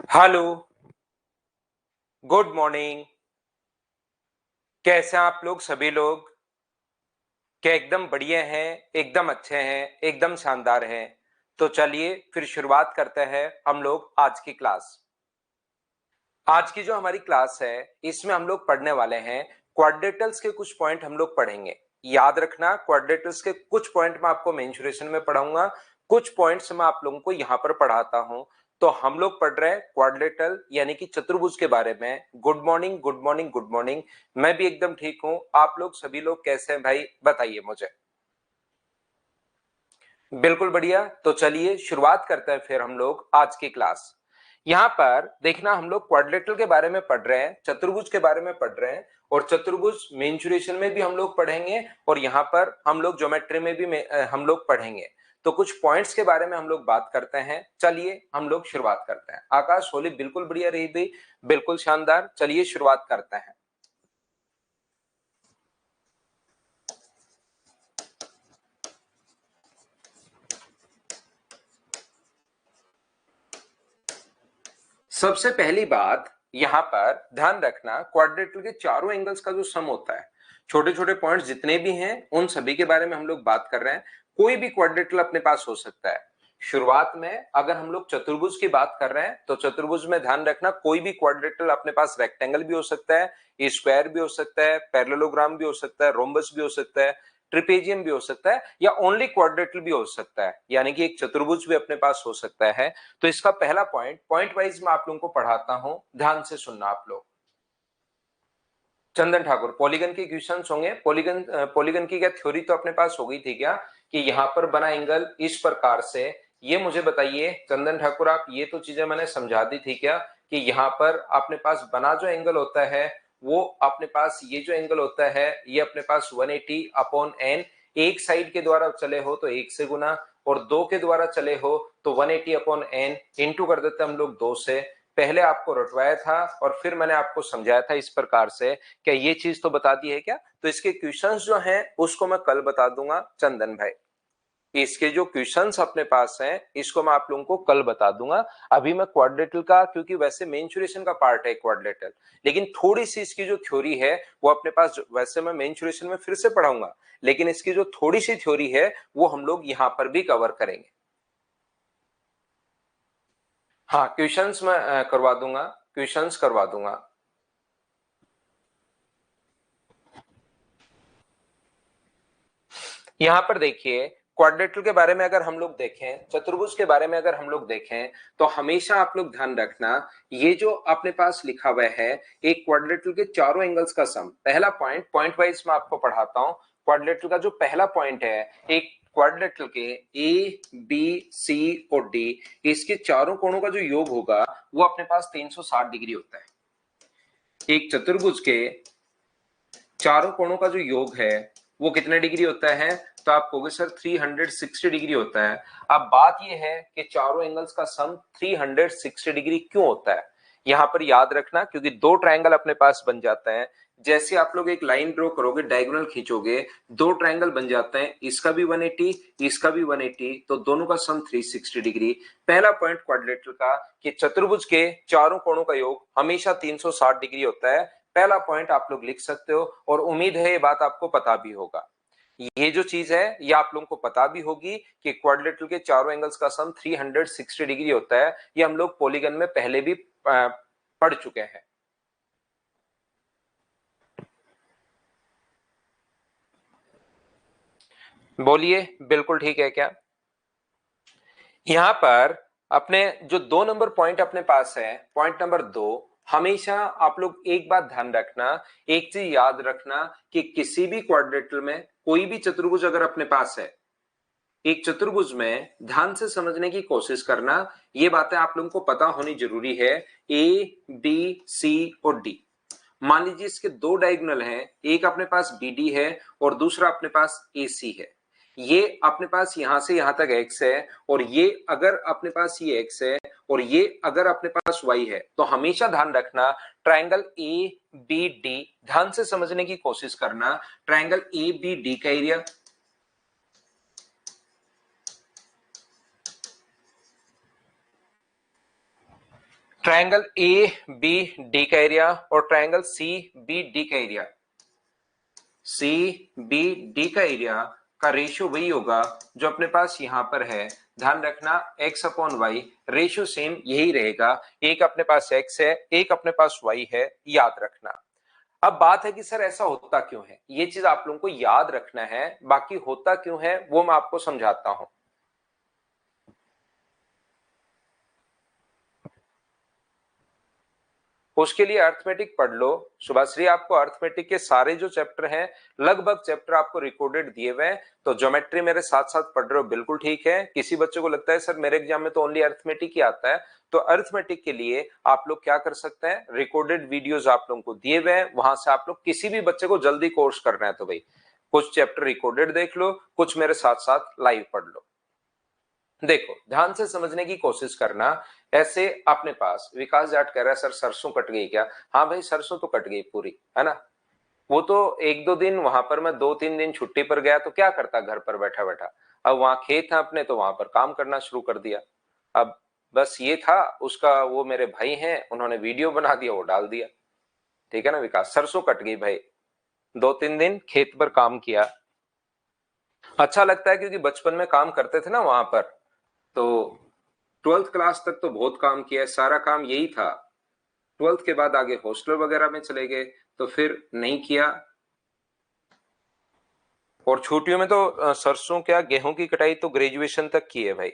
Hello, good morning. कैसे हैं आप लोग सभी लोग? क्या एकदम बढ़िया हैं, एकदम अच्छे हैं, एकदम शानदार हैं? तो चलिए फिर शुरुआत करते हैं हम लोग आज की क्लास। आज की जो हमारी क्लास है इसमें हम लोग पढ़ने वाले हैं क्वाड्रेटल्स के कुछ पॉइंट हम लोग पढ़ेंगे। याद रखना, क्वाड्रेटल्स के कुछ पॉइंट मैं आपको मेंशुरेशन में पढ़ाऊंगा, कुछ पॉइंट्स मैं आप लोगों को यहां पर पढ़ाता हूं। तो हम लोग पढ़ रहे हैं क्वाड्रेटल यानी कि चतुर्भुज के बारे में। Good morning, good morning, good morning. मैं भी एकदम ठीक हूं। आप लोग सभी लोग कैसे हैं भाई, बताइए मुझे। बिल्कुल बढ़िया। तो चलिए शुरुआत करते हैं फिर हम लोग आज की क्लास। यहाँ पर देखना, हम लोग क्वाड्रिलेटरल के बारे में पढ़ रहे हैं, चतुर्भुज के बारे में पढ़ रहे हैं, और चतुर्भुज मेंशुरेशन में भी हम लोग पढ़ेंगे, और यहाँ पर हम लोग ज्योमेट्री में भी हम लोग पढ़ेंगे। तो कुछ पॉइंट्स के बारे में हम लोग बात करते हैं। चलिए हम लोग शुरुआत करते हैं। आकाश, होली बिल्कुल बढ़िया रही भाई, बिल्कुल शानदार। चलिए शुरुआत करते हैं। सबसे पहली बात यहां पर ध्यान रखना, क्वाड्रेटल के चारों एंगल्स का जो सम होता है, छोटे छोटे पॉइंट्स जितने भी हैं उन सभी के बारे में हम लोग बात कर रहे हैं। कोई भी क्वाड्रेटल अपने पास हो सकता है। शुरुआत में अगर हम लोग चतुर्भुज की बात कर रहे हैं तो चतुर्भुज में ध्यान रखना, कोई भी क्वाड्रेटल अपने पास रेक्टेंगल भी हो सकता है, स्क्वायर भी हो सकता है, पैरेललोग्राम भी हो सकता है, रोम्बस भी हो सकता है, ट्रिपेजियम भी हो सकता है, या ओनली क्वाड्रेटल भी हो सकता है, यानी कि एक चतुर्भुज भी अपने पास हो सकता है। तो इसका पहला पॉइंट, पॉइंट वाइज मैं आप लोगों को पढ़ाता हूं, ध्यान से सुनना आप लोग। चंदन ठाकुर, पॉलीगन के क्वेश्चंस होंगे। पॉलीगन पॉलीगन की क्या थ्योरी तो अपने पास हो गई थी क्या, कि यहां पर बना एंगल इस प्रकार से। ये मुझे बताइए चंदन ठाकुर, आप ये तो चीजें मैंने समझा दी थी क्या, कि यहां पर अपने पास बना जो एंगल होता है वो अपने पास, ये जो एंगल होता है ये अपने पास 180 अपॉन एन, एक साइड के द्वारा चले हो तो एक से गुना, और दो के द्वारा चले हो तो 180 अपॉन एन इंटू कर देते हम लोग दो से। पहले आपको रटवाया था और फिर मैंने आपको समझाया था इस प्रकार से। क्या ये चीज तो बता दी है क्या? तो इसके क्वेश्चंस जो हैं उसको मैं कल बता दूंगा चंदन भाई। इसके जो क्वेश्चंस अपने पास हैं इसको मैं आप लोगों को कल बता दूंगा। अभी मैं क्वाड्रेटल का, क्योंकि वैसे मेंशुरेशन का पार्ट है क्वाड्रेटल, लेकिन थोड़ी सी इसकी जो थ्योरी है वो अपने पास, वैसे मैं मेंशुरेशन में फिर से पढ़ाऊंगा, लेकिन इसकी जो थोड़ी सी थ्योरी है वो हम लोग यहां पर भी कवर करेंगे। हाँ, क्वेश्चंस मैं करवा दूंगा, क्वेश्चंस करवा दूंगा। यहां पर देखिए, क्वाड्रेटल के बारे में अगर हम लोग देखें, चतुर्भुज के बारे में अगर हम लोग देखें, तो हमेशा आप लोग ध्यान रखना, ये जो अपने पास लिखा हुआ है एक क्वाड्रेटल के चारों एंगल्स का सम। पहला पॉइंट, पॉइंट वाइज मैं आपको पढ़ाता हूं। क्वाड्रेटल का जो पहला पॉइंट है, एक क्वाड्रेटल के ए बी सी और डी, इसके चारों कोणों का जो योग होगा वो अपने पास 360 डिग्री होता है। एक चतुर्भुज के चारों कोणों का जो योग है वो कितने डिग्री होता है? तो आप कहोगे सर 360 डिग्री होता है। अब बात यह है कि चारों एंगल्स का सम 360 डिग्री क्यों होता है? यहां पर याद रखना, क्योंकि दो ट्रायंगल अपने पास बन जाते हैं। जैसे आप लोग एक लाइन ड्रॉ करोगे, डायगोनल खींचोगे, दो ट्रायंगल बन जाते हैं, इसका भी 180, इसका भी 180, तो दोनों का सम 360 डिग्री। पहला पॉइंट क्वाड्रेटल का, कि चतुर्भुज के चारों कोणों का योग हमेशा 360 डिग्री होता है। पहला पॉइंट आप लोग लिख सकते हो, और उम्मीद है ये बात आपको पता भी होगा। ये जो चीज है ये आप लोगों को पता भी होगी कि क्वाड्रिलेटरल के चारों एंगल्स का सम 360 डिग्री होता है। ये हम लोग पॉलीगन में पहले भी पढ़ चुके हैं। बोलिए, बिल्कुल ठीक है क्या? यहां पर अपने जो 2 नंबर पॉइंट अपने पास है, पॉइंट नंबर 2, हमेशा आप लोग एक बात ध्यान रखना, एक चीज याद रखना, कि किसी भी क्वाड्रेटल में कोई भी चतुर्भुज अगर अपने पास है, एक चतुर्भुज में ध्यान से समझने की कोशिश करना, ये बातें आप लोगों को पता होनी जरूरी है। ए बी सी और डी, मान लीजिए इसके दो डायगोनल हैं, एक अपने पास बी डी है और दूसरा अपने पास ए सी है। ये अपने पास यहां से यहां तक एक्स है, और ये अगर अपने पास ये एक्स है, और ये अगर अपने पास वाई है, तो हमेशा ध्यान रखना ट्रायंगल ए बी डी, ध्यान से समझने की कोशिश करना, ट्रायंगल ए बी डी का area, triangle A B D का एरिया और ट्रायंगल सी बी डी का एरिया, सी बी डी का एरिया का रेशियो वही होगा जो अपने पास यहां पर है। ध्यान रखना x upon Y ratio same यही रहेगा। एक अपने पास x है, एक अपने पास y है, याद रखना। अब बात है कि सर ऐसा होता क्यों है, ये चीज आप लोगों को याद रखना है। बाकी होता क्यों है वो मैं आपको समझाता हूं। उसके लिए अर्थमेटिक पढ़ लो। सुभाश्री आपको अर्थमेटिक के सारे जो चैप्टर हैं, लगभग चैप्टर आपको रिकॉर्डेड दिए हुए हैं। तो ज्योमेट्री मेरे साथ साथ पढ़ रहे हो, बिल्कुल ठीक है। किसी बच्चे को लगता है सर मेरे एग्जाम में तो ओनली अर्थमेटिक ही आता है, तो अर्थमेटिक के लिए आप लोग क्या कर सकते हैं, रिकॉर्डेड वीडियोस आप लोगों को दिए हुए हैं, वहां से आप लोग किसी भी बच्चे को जल्दी कोर्स करना है तो भाई कुछ चैप्टर रिकॉर्डेड देख लो, कुछ मेरे साथ साथ लाइव पढ़ लो। देखो ध्यान से समझने की कोशिश करना। ऐसे अपने पास विकास जाट कह रहा है सर सरसों कट गई क्या? हाँ भाई सरसों तो कट गई पूरी, है ना। वो तो एक दो दिन वहां पर मैं 2-3 दिन छुट्टी पर गया तो क्या करता घर पर बैठा बैठा। अब वहां खेत है अपने तो वहां पर काम करना शुरू कर दिया। अब बस ये था उसका, वो मेरे भाई हैं उन्होंने वीडियो बना दिया वो डाल दिया। ठीक है ना विकास, सरसों कट गई भाई, 2-3 दिन खेत पर काम किया। अच्छा लगता है क्योंकि बचपन में काम करते थे ना वहां पर, तो 12th क्लास तक तो बहुत काम किया है, सारा काम यही था। 12th के बाद आगे हॉस्टल वगैरह में चले गए तो फिर नहीं किया। और छुट्टियों में तो सरसों क्या गेहूं की कटाई तो ग्रेजुएशन तक की है भाई।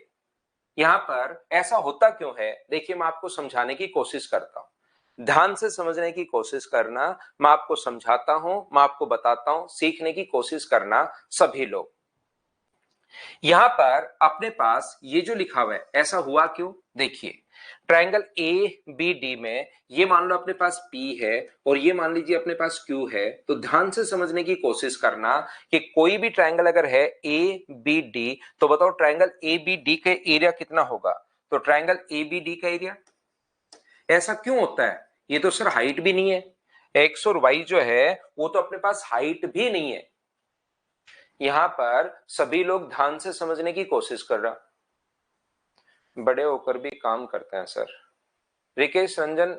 यहां पर ऐसा होता क्यों है, देखिए मैं आपको समझाने की कोशिश करता हूं, ध्यान से समझने की कोशिश करना। मैं आपको समझाता हूं, मैं आपको बताता हूं, सीखने की कोशिश करना सभी लोग। यहां पर अपने पास ये जो लिखा हुआ है ऐसा हुआ क्यों, देखिए ट्रायंगल ए बी डी में ये मान लो अपने पास P है और ये मान लीजिए अपने पास Q है। तो ध्यान से समझने की कोशिश करना कि कोई भी ट्रायंगल अगर है ए बी डी तो बताओ ट्रायंगल ए बी डी का एरिया कितना होगा। तो ट्रायंगल ए बी डी का एरिया, ऐसा क्यों होता है, ये तो सर हाइट भी नहीं है, एक्स और वाई जो है वो तो अपने पास हाइट भी नहीं है। यहां पर सभी लोग ध्यान से समझने की कोशिश कर रहा, बड़े होकर भी काम करते हैं सर। रिकेश रंजन,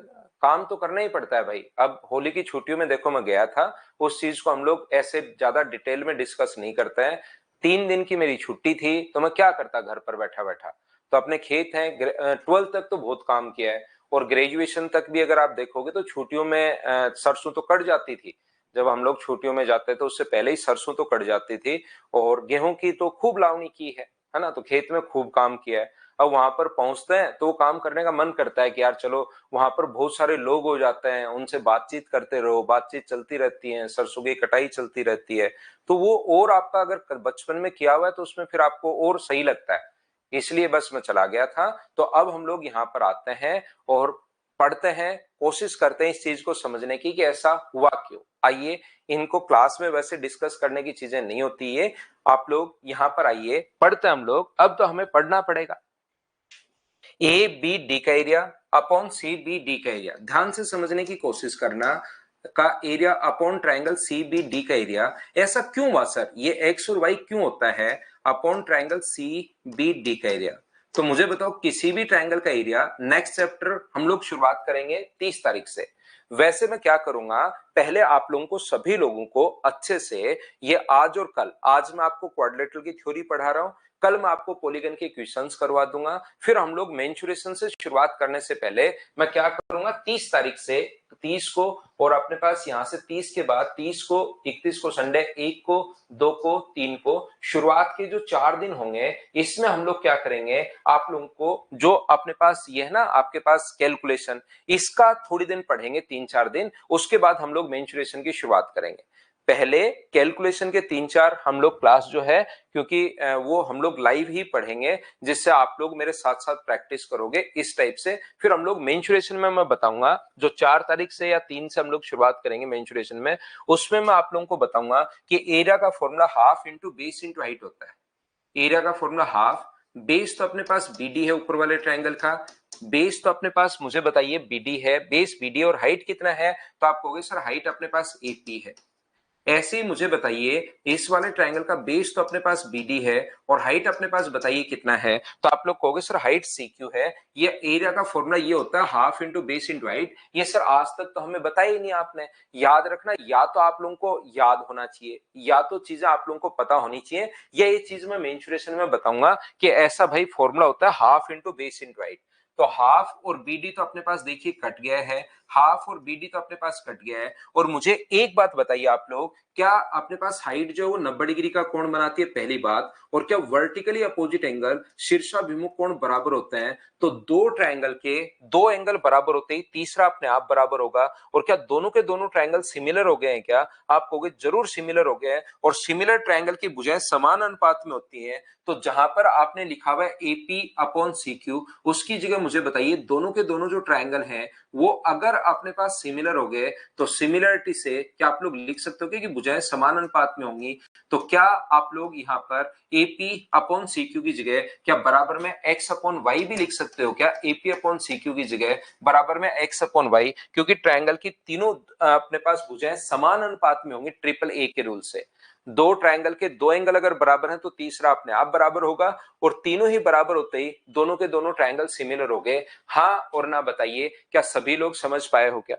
काम तो करना ही पड़ता है भाई। अब होली की छुट्टियों में देखो मैं गया था, उस चीज को हम लोग ऐसे ज्यादा डिटेल में डिस्कस नहीं करते हैं। 3 दिन की मेरी छुट्टी थी तो मैं क्या करता घर पर बैठा बैठा, तो अपने खेत हैं। 12th तक तो बहुत काम किया है और ग्रेजुएशन तक भी अगर आप देखोगे तो छुट्टियों में सरसों तो कट जाती थी। जब हम लोग छुट्टियों में जाते थे उससे पहले ही सरसों तो कट जाती थी। और गेहूं की तो खूब लावनी की है ना, तो खेत में खूब काम किया है। अब वहां पर पहुंचते हैं तो काम करने का मन करता है कि यार चलो, वहां पर बहुत सारे लोग हो जाते हैं, उनसे बातचीत करते रहो, बातचीत चलती रहती है, सरसों की कटाई चलती रहती है। तो वो और आपका अगर बचपन में किया हुआ है तो उसमें फिर आपको और सही लगता है। इसलिए बस मैं चला गया था। तो अब हम लोग यहाँ पर आते हैं और पढ़ते हैं, कोशिश करते हैं इस चीज को समझने की कि ऐसा हुआ क्यों। आइए, इनको क्लास में वैसे डिस्कस करने की चीजें नहीं होती है। आप लोग यहाँ पर आइए, पढ़ते हैं हम लोग। अब तो हमें पढ़ना पड़ेगा। ए बी डी का area upon C B D का एरिया, ध्यान से समझने की कोशिश करना, का area upon triangle C B D का एरिया। ऐसा क्यों हुआ सर, ये एक्स और वाई क्यों होता है upon triangle C B D का एरिया। तो मुझे बताओ किसी भी ट्रायंगल का एरिया, नेक्स्ट चैप्टर हम लोग शुरुआत करेंगे 30 तारीख से। वैसे मैं क्या करूंगा, पहले आप लोगों को सभी लोगों को अच्छे से ये आज और कल, आज मैं आपको क्वाड्रिलेटरल की थ्योरी पढ़ा रहा हूं, कल मैं आपको पॉलीगन के क्वेश्चंस करवा दूंगा। फिर हम लोग मेंसुरेशन से शुरुआत करने से पहले मैं क्या करूंगा, 30 तारीख से 30 को, और अपने पास यहां से 30 के बाद 30 को, 31 को संडे, 1 को, 2 को, 3 को, शुरुआत के जो 4 दिन होंगे इसमें हम लोग क्या करेंगे, आप लोगों को जो अपने पास ये है ना आपके पास कैलकुलेशन, इसका थोड़ी दिन पढ़ेंगे 3-4 दिन। उसके बाद हम लोग मेंसुरेशन की शुरुआत करेंगे। पहले कैलकुलेशन के 3-4 हम लोग क्लास जो है, क्योंकि वो हम लोग लाइव ही पढ़ेंगे, जिससे आप लोग मेरे साथ साथ प्रैक्टिस करोगे इस टाइप से। फिर हम लोग मेंसुरेशन में मैं बताऊंगा, जो 4 तारीख से या 3 से हम लोग शुरुआत करेंगे मेंसुरेशन में, उसमें मैं आप लोगों को बताऊंगा कि एरिया का formula half into base into height होता है। एरिया का फॉर्मूला हाफ, बेस तो अपने पास बीडी है ऊपर वाले ट्रायंगल का, बेस तो अपने पास मुझे बताइए बीडी है, बेस बीडी और हाइट कितना है, तो आप कहोगे सर हाइट अपने पास एपी है। ऐसे ही मुझे बताइए इस वाले ट्रायंगल का बेस तो अपने पास BD है और हाइट अपने पास बताइए कितना है, तो आप लोग कहोगे सर हाइट CQ है, ये एरिया का फॉर्मूला ये होता है half into base into height. ये सर आज तक तो हमें बताया ही नहीं आपने। याद रखना, या तो आप लोगों को याद होना चाहिए या तो चीजें आप लोगों को पता होनी चाहिए, या ये चीज मैं मेंशुरेशन में बताऊंगा कि ऐसा भाई फॉर्मूला होता है half into base into height. तो हाफ और BD तो अपने पास देखिए कट गया है, हाफ और BD तो अपने पास कट गया है। और मुझे एक बात बताइए आप लोग, क्या अपने पास हाइट जो है वो 90 डिग्री का कोण बनाती है, पहली बात। और क्या वर्टिकली अपोजिट एंगल शीर्षाभिमुख कोण बराबर होते हैं? तो दो ट्रायंगल के दो एंगल बराबर होते ही तीसरा अपने आप बराबर होगा। और क्या दोनों के दोनों ट्रायंगल सिमिलर हो गए हैं? क्या आप कहोगे जरूर सिमिलर हो गए हैं। और सिमिलर ट्रायंगल की भुजाएं समान अनुपात में होती हैं। तो जहां पर आपने लिखा हुआ है AP अपॉन CQ, उसकी जगह मुझे बताइए दोनों के दोनों जो ट्रायंगल हैं वो अगर अपने पास सिमिलर हो गए तो सिमिलरिटी से क्या आप लोग लिख सकते हो कि भुजाएं समान अनुपात में होंगी? तो क्या आप लोग यहाँ पर AP अपॉन CQ की जगह क्या बराबर में X अपॉन Y भी लिख सकते हो? क्या AP अपॉन CQ की जगह बराबर में X अपॉन Y, क्योंकि ट्रायंगल की तीनों अपने पास भुजाएं समान अनुपात में होंगी ट्रिपल A के रूल से। दो ट्रायंगल के दो एंगल अगर बराबर हैं तो तीसरा अपने आप बराबर होगा। और तीनों ही बराबर होते ही दोनों के दोनों ट्रायंगल सिमिलर हो गए। हाँ और ना बताइए, क्या सभी लोग समझ पाए हो क्या?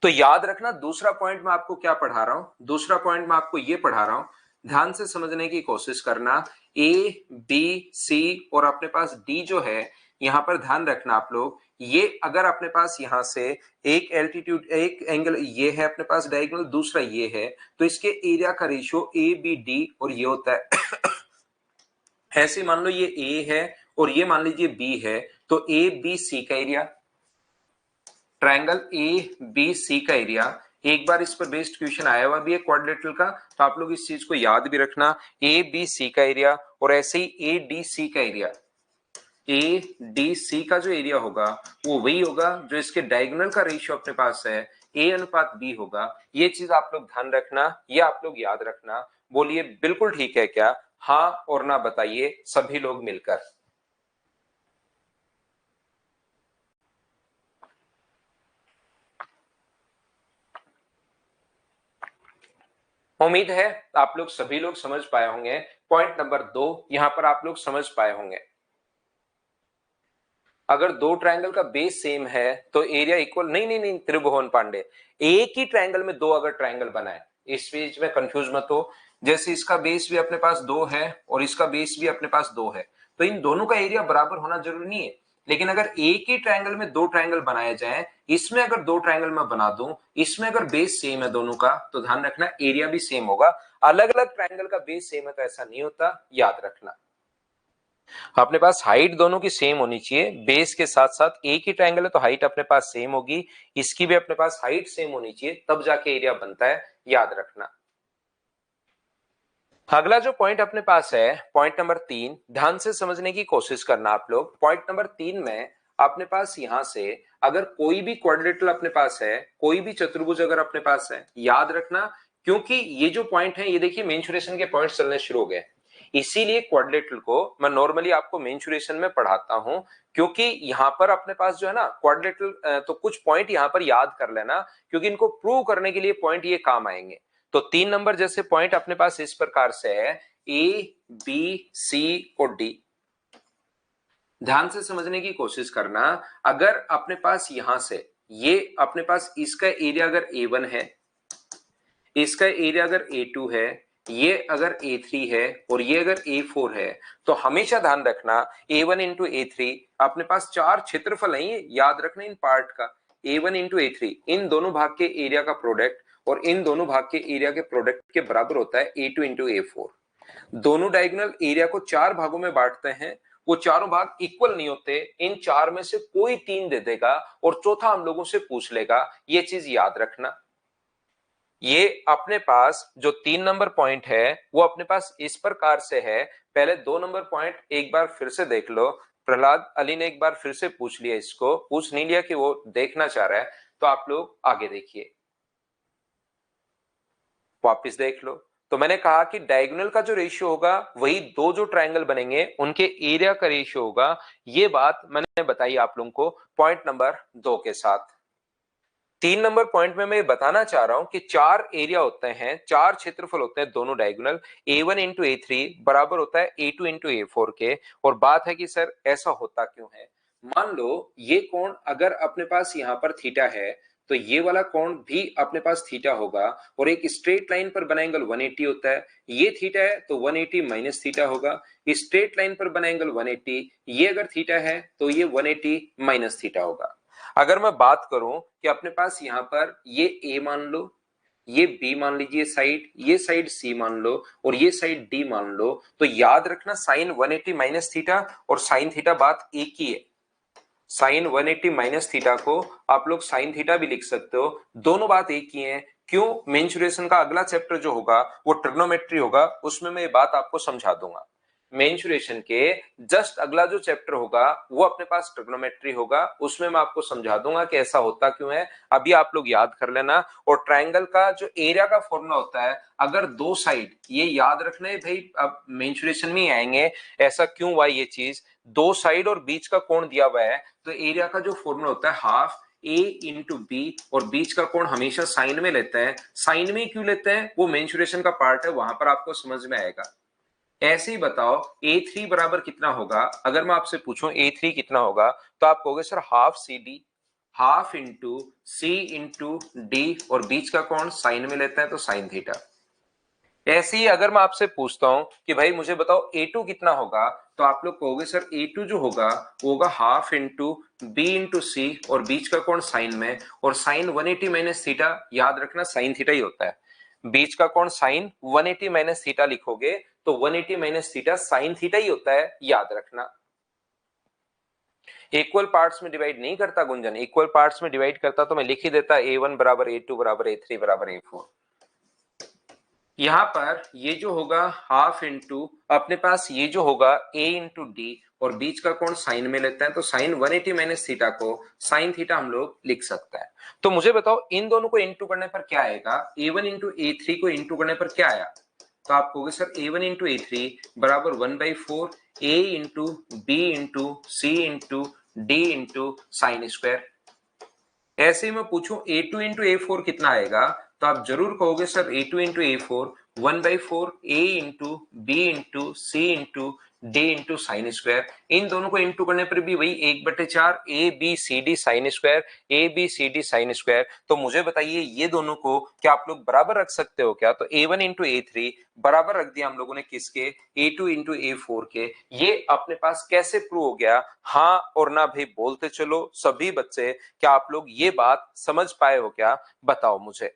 तो याद रखना, दूसरा पॉइंट मैं आपको क्या पढ़ा रहा हूं, दूसरा पॉइंट मैं आपको ये पढ़ा रहा हूं, ध्यान से समझने की कोशिश करना। ABC और अपने पास D जो है, यहां पर ध्यान रखना आप लोग, ये अगर अपने पास यहां से एक एल्टीट्यूड एक एंगल ये है अपने पास डायगोनल, दूसरा ये है, तो इसके एरिया का रेशियो ABD और ये होता है ऐसे मान लो ये A है और ये मान लीजिए B है, तो ABC का एरिया, ट्रायंगल ABC का एरिया, एक बार इस पर बेस्ड क्वेश्चन आया हुआ भी है क्वाड्रिलेटरल का, तो आप लोग इस चीज को याद भी रखना। ABC का एरिया और ऐसे ही ADC का एरिया, ADC का जो एरिया होगा वो वही होगा जो इसके डायगोनल का रेशियो अपने पास है A अनुपात B होगा। ये चीज आप लोग ध्यान रखना, ये आप लोग याद रखना। बोलिए बिल्कुल ठीक है क्या? हाँ और ना बताइए सभी लोग मिलकर। उम्मीद है आप लोग सभी लोग समझ पाए होंगे। पॉइंट नंबर 2 यहां पर आप लोग समझ पाए होंगे, अगर दो ट्रायंगल का बेस सेम है तो एरिया इक्वल, नहीं नहीं नहीं त्रिभुवन पांडे, एक ही ट्रायंगल में दो अगर ट्रायंगल बनाए, इस बीच में कंफ्यूज मत हो। जैसे इसका बेस भी अपने पास 2 है और इसका बेस भी अपने पास 2 है, तो इन दोनों का एरिया बराबर होना जरूरी नहीं है। लेकिन अगर एक ही ट्रायंगल में दो ट्रायंगल बनाए जाए, इसमें अगर दो ट्रायंगल मैं बना दूं, इसमें अगर बेस सेम है दोनों का, तो ध्यान रखना एरिया भी सेम होगा। अलग अलग ट्रायंगल का बेस सेम है तो ऐसा नहीं होता, याद रखना। अपने पास हाइट दोनों की सेम होनी चाहिए, बेस के साथ साथ एक ही ट्रायंगल है तो हाइट अपने पास सेम होगी, इसकी भी अपने पास हाइट सेम होनी चाहिए, तब जाके एरिया बनता है, याद रखना। अगला जो पॉइंट अपने पास है पॉइंट नंबर 3, ध्यान से समझने की कोशिश करना आप लोग। पॉइंट नंबर 3 में अपने पास यहां से अगर कोई भी क्वाड्रिलेटरल अपने पास है, कोई भी चतुर्भुज अगर अपने पास है, याद रखना, क्योंकि ये जो पॉइंट है ये देखिए मेंसुरेशन के पॉइंट चलने शुरू हो गए, इसीलिए क्वाड्रिलेटरल को मैं नॉर्मली आपको मेंसुरेशन में पढ़ाता हूं, क्योंकि यहां पर अपने पास जो है ना क्वाड्रिलेटरल, तो कुछ पॉइंट यहां पर याद कर लेना, क्योंकि इनको प्रूव करने के लिए पॉइंट ये काम आएंगे। तो 3 नंबर जैसे पॉइंट अपने पास इस प्रकार से है, A B C और D, ध्यान से समझने की कोशिश करना। अगर अपने पास यहां से ये अपने पास इसका एरिया अगर A1 है, इसका एरिया अगर A2 है, ये अगर A3 है और ये अगर A4 है, तो हमेशा ध्यान रखना A1 इंटू A3 अपने पास चार क्षेत्रफल है, ये याद रखना इन पार्ट का, A1 इंटू A3 इन दोनों भाग के एरिया का प्रोडक्ट और इन दोनों भाग के एरिया के प्रोडक्ट के बराबर होता है A2 इंटू A4। दोनों डायगोनल एरिया को चार भागों में बांटते हैं, वो चारों भाग इक्वल नहीं होते, इन चार में से कोई तीन दे देगा और चौथा हम लोगों से पूछ लेगा, ये चीज याद रखना। ये अपने पास जो 3 नंबर पॉइंट है वो अपने पास इस प्रकार से है। पहले 2 नंबर पॉइंट एक बार फिर से देख लो, प्रहलाद अली ने एक बार फिर से पूछ लिया, इसको पूछ नहीं लिया कि वो देखना चाह रहा है, तो आप लोग आगे देखिए, वापस देख लो। तो मैंने कहा कि डायगोनल का जो रेशियो होगा वही दो जो ट्रायंगल बनेंगे उनके एरिया का रेशियो होगा। ये बात मैंने बताई आप लोगों को पॉइंट नंबर 2 के साथ। 3 नंबर पॉइंट में मैं ये बताना चाह रहा हूं कि 4 एरिया होते हैं, 4 क्षेत्रफल होते हैं दोनों डायगोनल, A1 इंटू A3 बराबर होता है A2 इंटू A4 के। और बात है कि सर ऐसा होता क्यों है? मान लो ये कोण अगर अपने पास यहाँ पर थीटा है, तो ये वाला कोण भी अपने पास थीटा होगा, और एक स्ट्रेट लाइन पर बना एंगल 180 होता है। ये थीटा है तो 180 माइनस थीटा होगा। स्ट्रेट लाइन पर बना एंगल 180, ये अगर थीटा है तो ये 180 माइनस थीटा होगा। अगर मैं बात करूं कि अपने पास यहां पर ये ए मान लो, ये बी मान लीजिए साइड, ये साइड सी मान लो, और ये साइड डी मान लो, तो याद रखना साइन 180 माइनस थीटा और साइन थीटा बात एक ही है। साइन 180 माइनस थीटा को आप लोग साइन थीटा भी लिख सकते हो, दोनों बात एक ही है। क्यों? मेंसुरेशन का अगला चैप्टर जो होगा वो ट्रिग्नोमेट्री होगा, उसमें मैं ये बात आपको समझा दूंगा। मेंसुरेशन के जस्ट अगला जो चैप्टर होगा वो अपने पास ट्रिग्नोमेट्री होगा, उसमें मैं आपको समझा दूंगा कि ऐसा होता क्यों है। अभी आप लोग याद कर लेना। और ट्रायंगल का जो एरिया का फॉर्मूला होता है, अगर दो साइड, ये याद रखना है भाई, अब मेंसुरेशन में ही आएंगे ऐसा क्यों हुआ ये चीज, दो साइड और बीच का कोण दिया हुआ है, तो एरिया का जो फॉर्मूला होता है हाफ ए इंटू बी, और बीच का कोण हमेशा साइन में लेते हैं। साइन में क्यों लेते हैं वो मेंसुरेशन का पार्ट है, वहां पर आपको समझ में आएगा। ऐसे ही बताओ A3 बराबर कितना होगा, अगर मैं आपसे पूछूं A3 कितना होगा, तो आप कहोगे sir half C D, half into C into D, और बीच का कोण साइन में लेता है तो साइन थीटा। ऐसे ही अगर मैं आपसे पूछता हूं कि भाई मुझे बताओ A2 कितना होगा, तो आप लोग कहोगे सर A2 जो होगा वो होगा हाफ इंटू बी इंटू सी, और बीच का कोण साइन में, और साइन 180 माइनस थीटा, याद रखना साइन थीटा ही होता है। बीच का कोण साइन 180 माइनस थीटा लिखोगे तो 180 माइनस थीटा साइन थीटा ही होता है, याद रखना। इक्वल पार्ट्स में डिवाइड नहीं करता गुंजन, इक्वल पार्ट्स में डिवाइड करता तो मैं लिख ही देता A1 बराबर A2 बराबर A3 बराबर A4। यहां पर ये जो होगा हाफ इंटू, अपने पास ये जो होगा a इंटू डी, और बीच का कोण साइन में लेते हैं तो साइन 180 माइनस थीटा को साइन थीटा हम लोग लिख सकते हैं। तो मुझे बताओ इन दोनों को इंटू करने पर क्या आएगा, a1 इंटू A3 को इंटू करने पर क्या आया, तो आप कहोगे सर a1 इंटू A3 बराबर 1/4 a into B into C into D into sine square. ऐसे ही मैं पूछूं A2 इंटू A4 कितना आएगा, तो आप जरूर कहोगे sir A2 into A4 1/4 A into B into C into D into sine square. इन दोनों को इंटू करने पर भी वही 1/4 ABCD sine square, ABCD sine square. तो मुझे बताइए ये दोनों को क्या आप लोग बराबर रख सकते हो क्या? तो A1 इंटू A3 बराबर रख दिया हम लोगों ने किसके, A2 इंटू A4 के। ये अपने पास कैसे प्रूव हो गया? हाँ और ना भाई बोलते चलो सभी बच्चे, क्या आप लोग ये बात समझ पाए हो क्या? बताओ मुझे।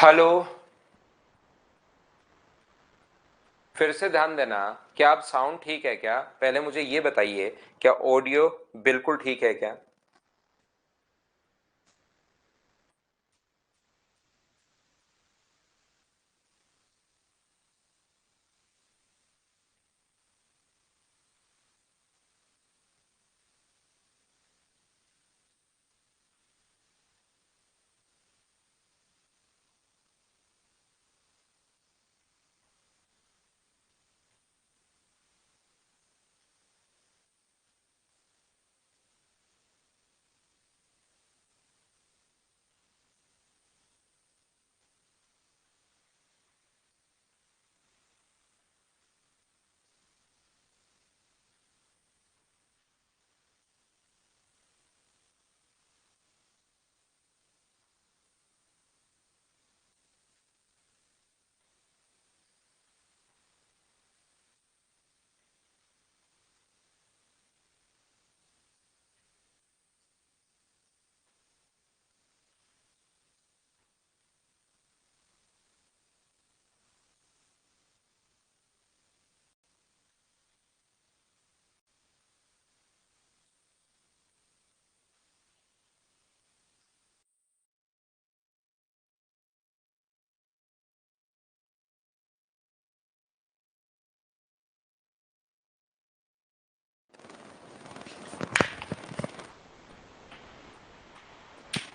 हेलो, फिर से ध्यान देना। क्या आप साउंड ठीक है क्या? पहले मुझे ये बताइए, क्या ऑडियो बिल्कुल ठीक है क्या?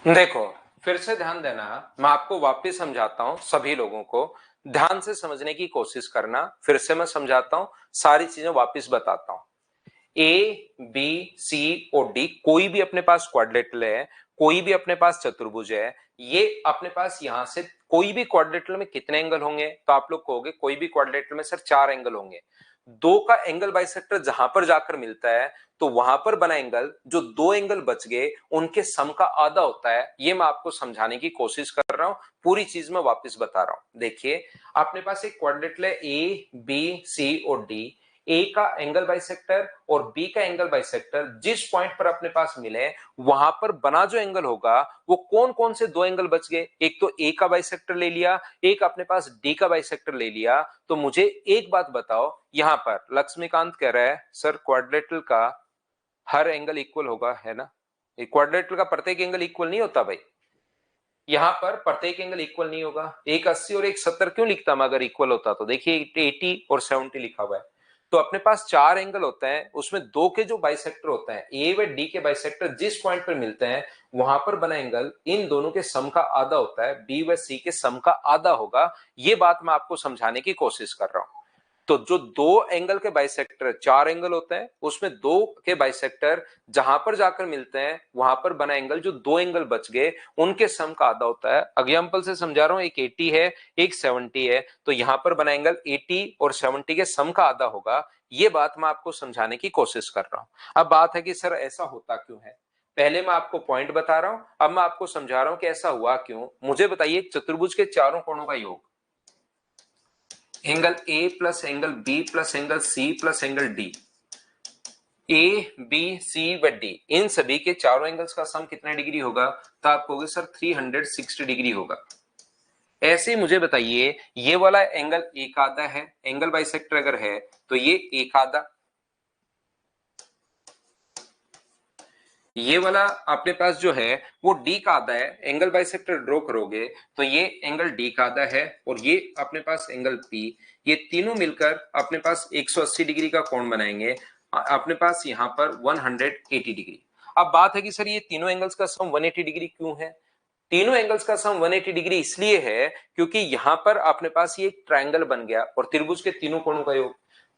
देखो, फिर से ध्यान देना। मैं आपको वापस समझाता हूं, सभी लोगों को ध्यान से समझने की कोशिश करना। फिर से मैं समझाता हूं, सारी चीजें वापस बताता हूं। ए, बी, सी और डी कोई भी अपने पास क्वाड्रिलेटरल है, कोई भी अपने पास चतुर्भुज है। ये अपने पास यहां से कोई भी क्वाड्रिलेटरल में कितने एंगल होंगे? तो आप लोग कहोगे कोई भी क्वाड्रिलेटरल में सर 4 एंगल होंगे। दो का एंगल बाइसेक्टर जहां पर जाकर मिलता है, तो वहां पर बना एंगल जो दो एंगल बच गए उनके सम का आधा होता है। ये मैं आपको समझाने की कोशिश कर रहा हूं, पूरी चीज मैं वापस बता रहा हूं। देखिए, अपने पास एक क्वाड्रिलेटरल है ए, बी, सी और डी। ए का एंगल बाइसेक्टर और बी का एंगल बाइसेक्टर जिस पॉइंट पर अपने पास मिले, वहां पर बना जो एंगल होगा वो कौन कौन से दो एंगल बच गए? एक तो ए का बाइसेक्टर ले लिया, एक अपने पास डी का बाइसेक्टर ले लिया। तो मुझे एक बात बताओ, यहां पर लक्ष्मीकांत कह रहा है सर क्वाड्रेटल का हर एंगल इक्वल होगा, है ना? क्वाड्रेटल का प्रत्येक एंगल इक्वल नहीं होता भाई। यहां पर प्रत्येक एंगल इक्वल नहीं होगा। एक 80 और एक 70 क्यों लिखता मैं अगर इक्वल होता तो? देखिए 80 और 70 लिखा हुआ है। तो अपने पास चार एंगल होते हैं, उसमें दो के जो बाइसेक्टर होते हैं, ए व डी के बाइसेक्टर जिस पॉइंट पर मिलते हैं वहां पर बना एंगल इन दोनों के सम का आधा होता है, बी व सी के सम का आधा होगा। ये बात मैं आपको समझाने की कोशिश कर रहा हूं। तो जो दो एंगल के बाइसेक्टर, चार एंगल होते हैं, उसमें दो के बाइसेक्टर जहां पर जाकर मिलते हैं वहां पर बना एंगल जो दो एंगल बच गए उनके सम का आधा होता है। एग्जांपल से समझा रहा हूं, एक 80 है, एक 70 है, तो यहां पर बना एंगल 80 और 70 के सम का आधा होगा। ये बात मैं आपको समझाने की कोशिश कर रहा हूं। अब बात है कि सर ऐसा होता क्यों है? पहले मैं आपको पॉइंट बता रहा हूं, अब मैं आपको समझा रहा हूं कि ऐसा हुआ क्यों। मुझे बताइए, चतुर्भुज के चारों कोणों का योग, angle A plus angle B plus angle C plus angle D, A B C व डी, इन सभी के चारों एंगल्स का सम कितना डिग्री होगा? तो आप कहोगे सर 360 डिग्री होगा। ऐसे ही मुझे बताइए, ये वाला एंगल एक आधा है, एंगल बाइसेक्टर अगर है तो ये एक आधा, ये वाला अपने पास जो है वो डी का आधा है। एंगल बाइसेक्टर ड्रॉ करोगे तो ये एंगल डी का आधा है और ये अपने पास एंगल पी। ये तीनों मिलकर अपने पास 180 डिग्री का कोण बनाएंगे। अपने पास यहां पर 180 डिग्री। अब बात है कि सर ये तीनों एंगल्स का सम 180 डिग्री क्यों है? तीनों एंगल्स का सम 180 डिग्री इसलिए है क्योंकि यहां पर अपने पास ये एक ट्रायंगल बन गया और त्रिभुज के तीनों कोणों का योग।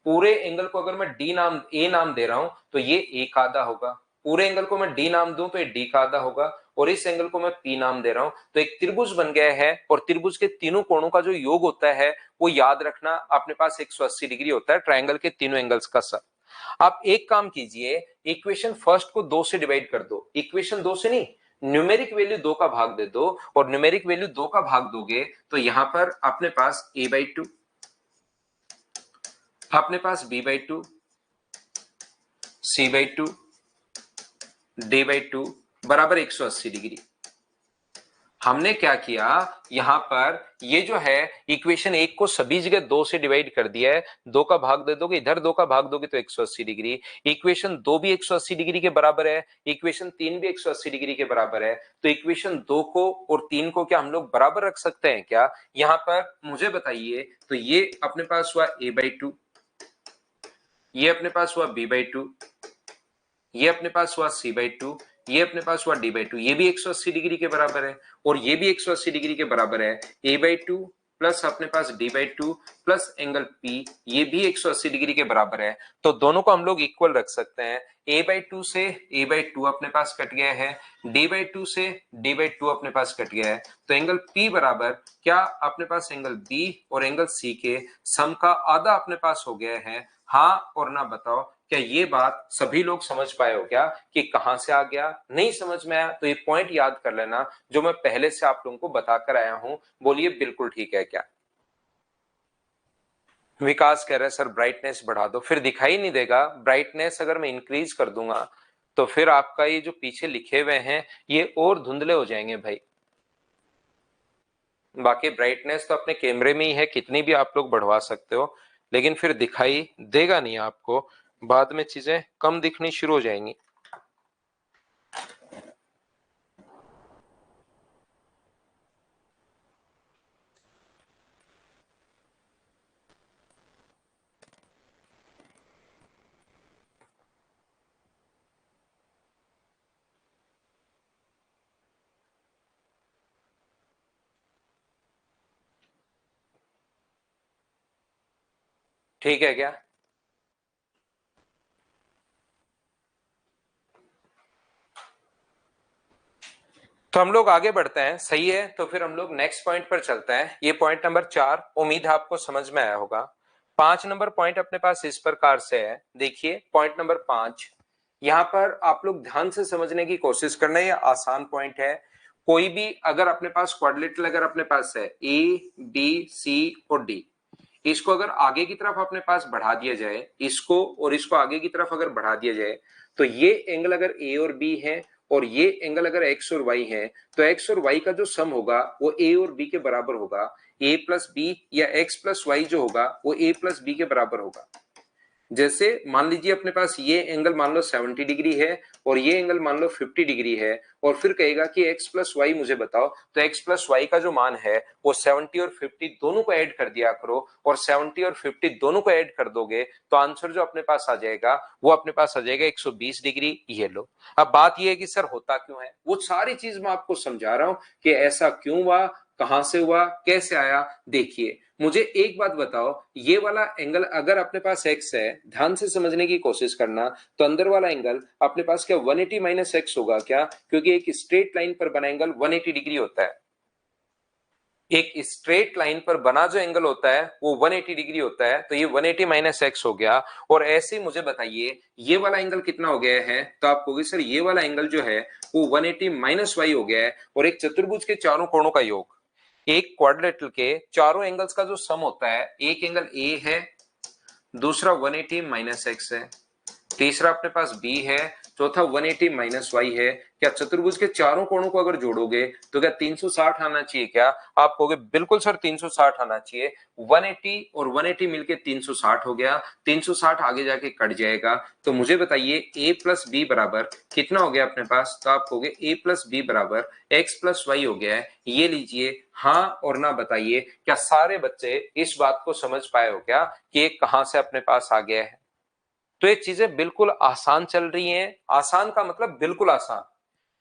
पूरे एंगल को अगर मैं डी नाम ए नाम दे रहा हूं तो ये एक आधा होगा। पूरे एंगल को मैं डी नाम दूं तो ये डी का आधा होगा, और इस एंगल को मैं पी नाम दे रहा हूं तो एक त्रिभुज बन गया है। और त्रिभुज के तीनों कोणों का जो योग होता है वो याद रखना अपने पास 180 डिग्री होता है, ट्रायंगल के तीनों एंगल्स का सम। आप एक काम कीजिए, इक्वेशन फर्स्ट को दो से डिवाइड कर दो। इक्वेशन दो से नहीं, न्यूमेरिक वैल्यू दो का भाग दे दो, और न्यूमेरिक वैल्यू दो का भाग दोगे तो यहां पर अपने पास a/2, अपने पास b/2, c/2, d/2 बराबर 180 डिग्री। हमने क्या किया, यहां पर ये जो है इक्वेशन एक को सभी जगह 2 से डिवाइड कर दिया है। 2 का भाग दे दोगे, इधर 2 का भाग दोगे तो 180 डिग्री। इक्वेशन 2 भी 180 डिग्री के बराबर है, इक्वेशन 3 भी 180 डिग्री के बराबर है। तो इक्वेशन 2 को और 3 को क्या हम लोग बराबर रख सकते हैं क्या? यहां पर मुझे बताइए। तो ये अपने पास हुआ a/2, ये अपने पास हुआ b/2, ये अपने पास हुआ c/2, ये अपने पास हुआ d/2। ये भी 180 डिग्री के बराबर है और ये भी 180 डिग्री के बराबर है। a/2 प्लस अपने पास d/2 प्लस एंगल p, ये भी 180 डिग्री के बराबर है। तो दोनों को हम लोग इक्वल रख सकते हैं। a/2 से a/2 अपने पास कट गया है, d/2 से d/2 अपने पास कट गया है। तो एंगल p बराबर क्या अपने पास एंगल b और एंगल c के सम का आधा अपने पास हो गया है। हाँ और ना बताओ, क्या ये बात सभी लोग समझ पाए हो क्या कि कहां से आ गया? नहीं समझ में आया तो ये पॉइंट याद कर लेना जो मैं पहले से आप लोगों को बताकर आया हूं। बोलिए बिल्कुल ठीक है क्या? विकास कह रहा है सर ब्राइटनेस बढ़ा दो, फिर दिखाई नहीं देगा। ब्राइटनेस अगर मैं इंक्रीज कर दूंगा तो फिर आपका ये जो पीछे लिखे हुए हैं ये और धुंधले हो जाएंगे भाई। बाकी ब्राइटनेस तो अपने कैमरे में ही है, कितनी भी आप लोग बढ़वा सकते हो, लेकिन फिर दिखाई देगा नहीं आपको, बाद में चीजें कम दिखनी शुरू हो जाएंगी। ठीक है क्या? तो हम लोग आगे बढ़ते हैं, सही है। तो फिर हम लोग नेक्स्ट पॉइंट पर चलते हैं। ये पॉइंट नंबर 4, उम्मीद है आपको समझ में आया होगा। 5 नंबर पॉइंट अपने पास इस प्रकार से है। देखिए पॉइंट नंबर 5, यहां पर आप लोग ध्यान से समझने की कोशिश करना। ये आसान पॉइंट है। कोई भी अगर अपने पास क्वाड्रिलेटरल अगर अपने पास है ए बी सी और डी, इसको अगर आगे की तरफ अपने पास बढ़ा दिया जाए, इसको और इसको आगे की तरफ अगर बढ़ा दिया जाए, तो ये एंगल अगर ए और बी है और ये एंगल अगर एक्स और वाई है, तो एक्स और वाई का जो सम होगा वो ए और बी के बराबर होगा। ए प्लस बी या एक्स प्लस वाई जो होगा वो ए प्लस बी के बराबर होगा। जैसे मान लीजिए अपने पास ये एंगल मान लो 70 डिग्री है और ये एंगल मान लो 50 डिग्री है, और फिर कहेगा कि x प्लस वाई मुझे बताओ, तो x प्लस वाई का जो मान है वो 70 और 50 दोनों को ऐड कर दिया करो, और 70 और 50 दोनों को ऐड कर दोगे तो आंसर जो अपने पास आ जाएगा वो अपने पास आ जाएगा 120 डिग्री। ये लो। अब बात ये है कि सर होता क्यों है, वो सारी चीज मैं आपको समझा रहा हूं कि ऐसा क्यों हुआ, कहां से हुआ, कैसे आया। देखिए मुझे एक बात बताओ, ये वाला एंगल अगर अपने पास x है, ध्यान से समझने की कोशिश करना, तो अंदर वाला एंगल अपने पास क्या 180 माइनस एक्स होगा क्या? क्योंकि एक स्ट्रेट लाइन पर बना एंगल 180 डिग्री होता है। एक स्ट्रेट लाइन पर बना जो एंगल होता है वो 180 डिग्री होता है, तो ये 180 माइनस एक्स हो गया। और ऐसे ही मुझे बताइए ये वाला एंगल कितना हो गया है, तो आप कहोगे सर ये वाला एंगल जो है वो 180 माइनस वाई हो गया है। और एक चतुर्भुज के चारों कोणों का योग, एक क्वाड्रिलेटरल के चारों एंगल्स का जो सम होता है, एक एंगल ए है, दूसरा 180 माइनस एक्स है, तीसरा अपने पास बी है, चौथा 180 माइनस वाई है। क्या चतुर्भुज के चारों कोणों को अगर जोड़ोगे तो क्या 360 आना चाहिए क्या? आप कहोगे बिल्कुल सर 360 आना चाहिए। 180 और 180 मिलके 360 हो गया, 360 आगे जाके कट जाएगा। तो मुझे बताइए a प्लस बी बराबर कितना हो गया अपने पास, तो आप कहोगे a प्लस बी बराबर x प्लस वाई हो गया है। ये लीजिए, हाँ और ना बताइए, क्या सारे बच्चे इस बात को समझ पाए हो क्या कि ये कहां से अपने पास आ गया है? तो ये चीजें बिल्कुल आसान चल रही हैं। आसान का मतलब बिल्कुल आसान,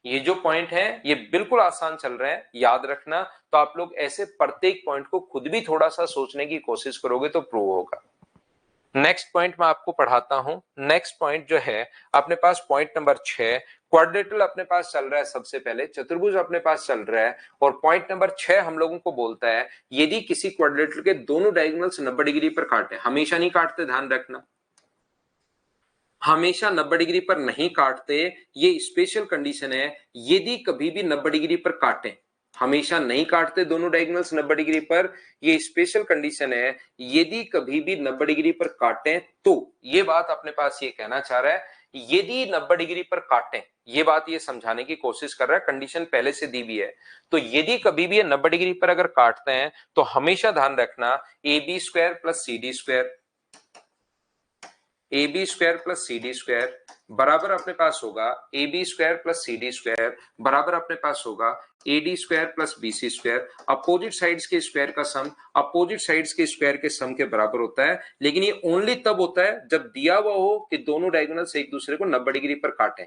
ये जो पॉइंट है ये बिल्कुल आसान चल रहे हैं, याद रखना। तो आप लोग ऐसे प्रत्येक पॉइंट को खुद भी थोड़ा सा सोचने की कोशिश करोगे तो प्रूव होगा। नेक्स्ट पॉइंट मैं आपको पढ़ाता हूं। नेक्स्ट पॉइंट जो है अपने पास पॉइंट नंबर 6, क्वाड्रेटरल अपने पास चल रहा है, सबसे पहले चतुर्भुज अपने पास चल रहा है। और पॉइंट नंबर 6 हम लोगों को बोलता है यदि किसी क्वाड्रेटरल के दोनों डायगोनल्स 90 डिग्री पर काटे, हमेशा नहीं काटते, ध्यान रखना, हमेशा 90 डिग्री पर नहीं काटते, ये स्पेशल कंडीशन है। यदि कभी भी 90 डिग्री पर काटें, हमेशा नहीं काटते दोनों डायगोनल्स 90 डिग्री पर, ये स्पेशल कंडीशन है। यदि कभी भी 90 डिग्री पर काटें तो ये बात अपने पास ये कहना चाह रहा है यदि 90 डिग्री पर काटें, ये बात ये समझाने की कोशिश कर रहा है, कंडीशन पहले से दी हुई है। तो यदि कभी भी ये 90 डिग्री पर अगर काटते हैं तो हमेशा ध्यान रखना A B square plus C D square, A B square plus C D square बराबर अपने पास होगा A B square plus C D square बराबर अपने पास होगा A D square plus B C square. Opposite sides के स्क्वायर का सम अपोजिट साइड्स के स्क्वायर के सम के बराबर होता है, लेकिन ये ओनली तब होता है जब दिया हुआ हो कि दोनों डायगोनल्स एक दूसरे को 90 डिग्री पर काटें।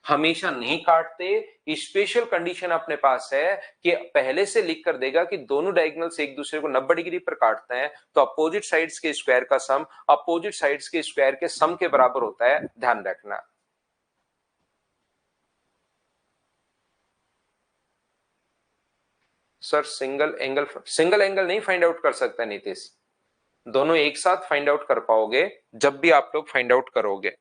हमेशा नहीं काटते। स्पेशल कंडीशन अपने पास है कि पहले से लिख कर देगा कि दोनों डायगोनल्स एक दूसरे को 90 डिग्री पर काटते हैं तो अपोजिट साइड्स के स्क्वायर का सम अपोजिट साइड्स के स्क्वायर के सम के बराबर होता है, ध्यान रखना। सर सिंगल एंगल नहीं फाइंड आउट कर सकता नीतीश, दोनों एक साथ फाइंड आउट कर पाओगे जब भी आप लोग फाइंड आउट करोगे।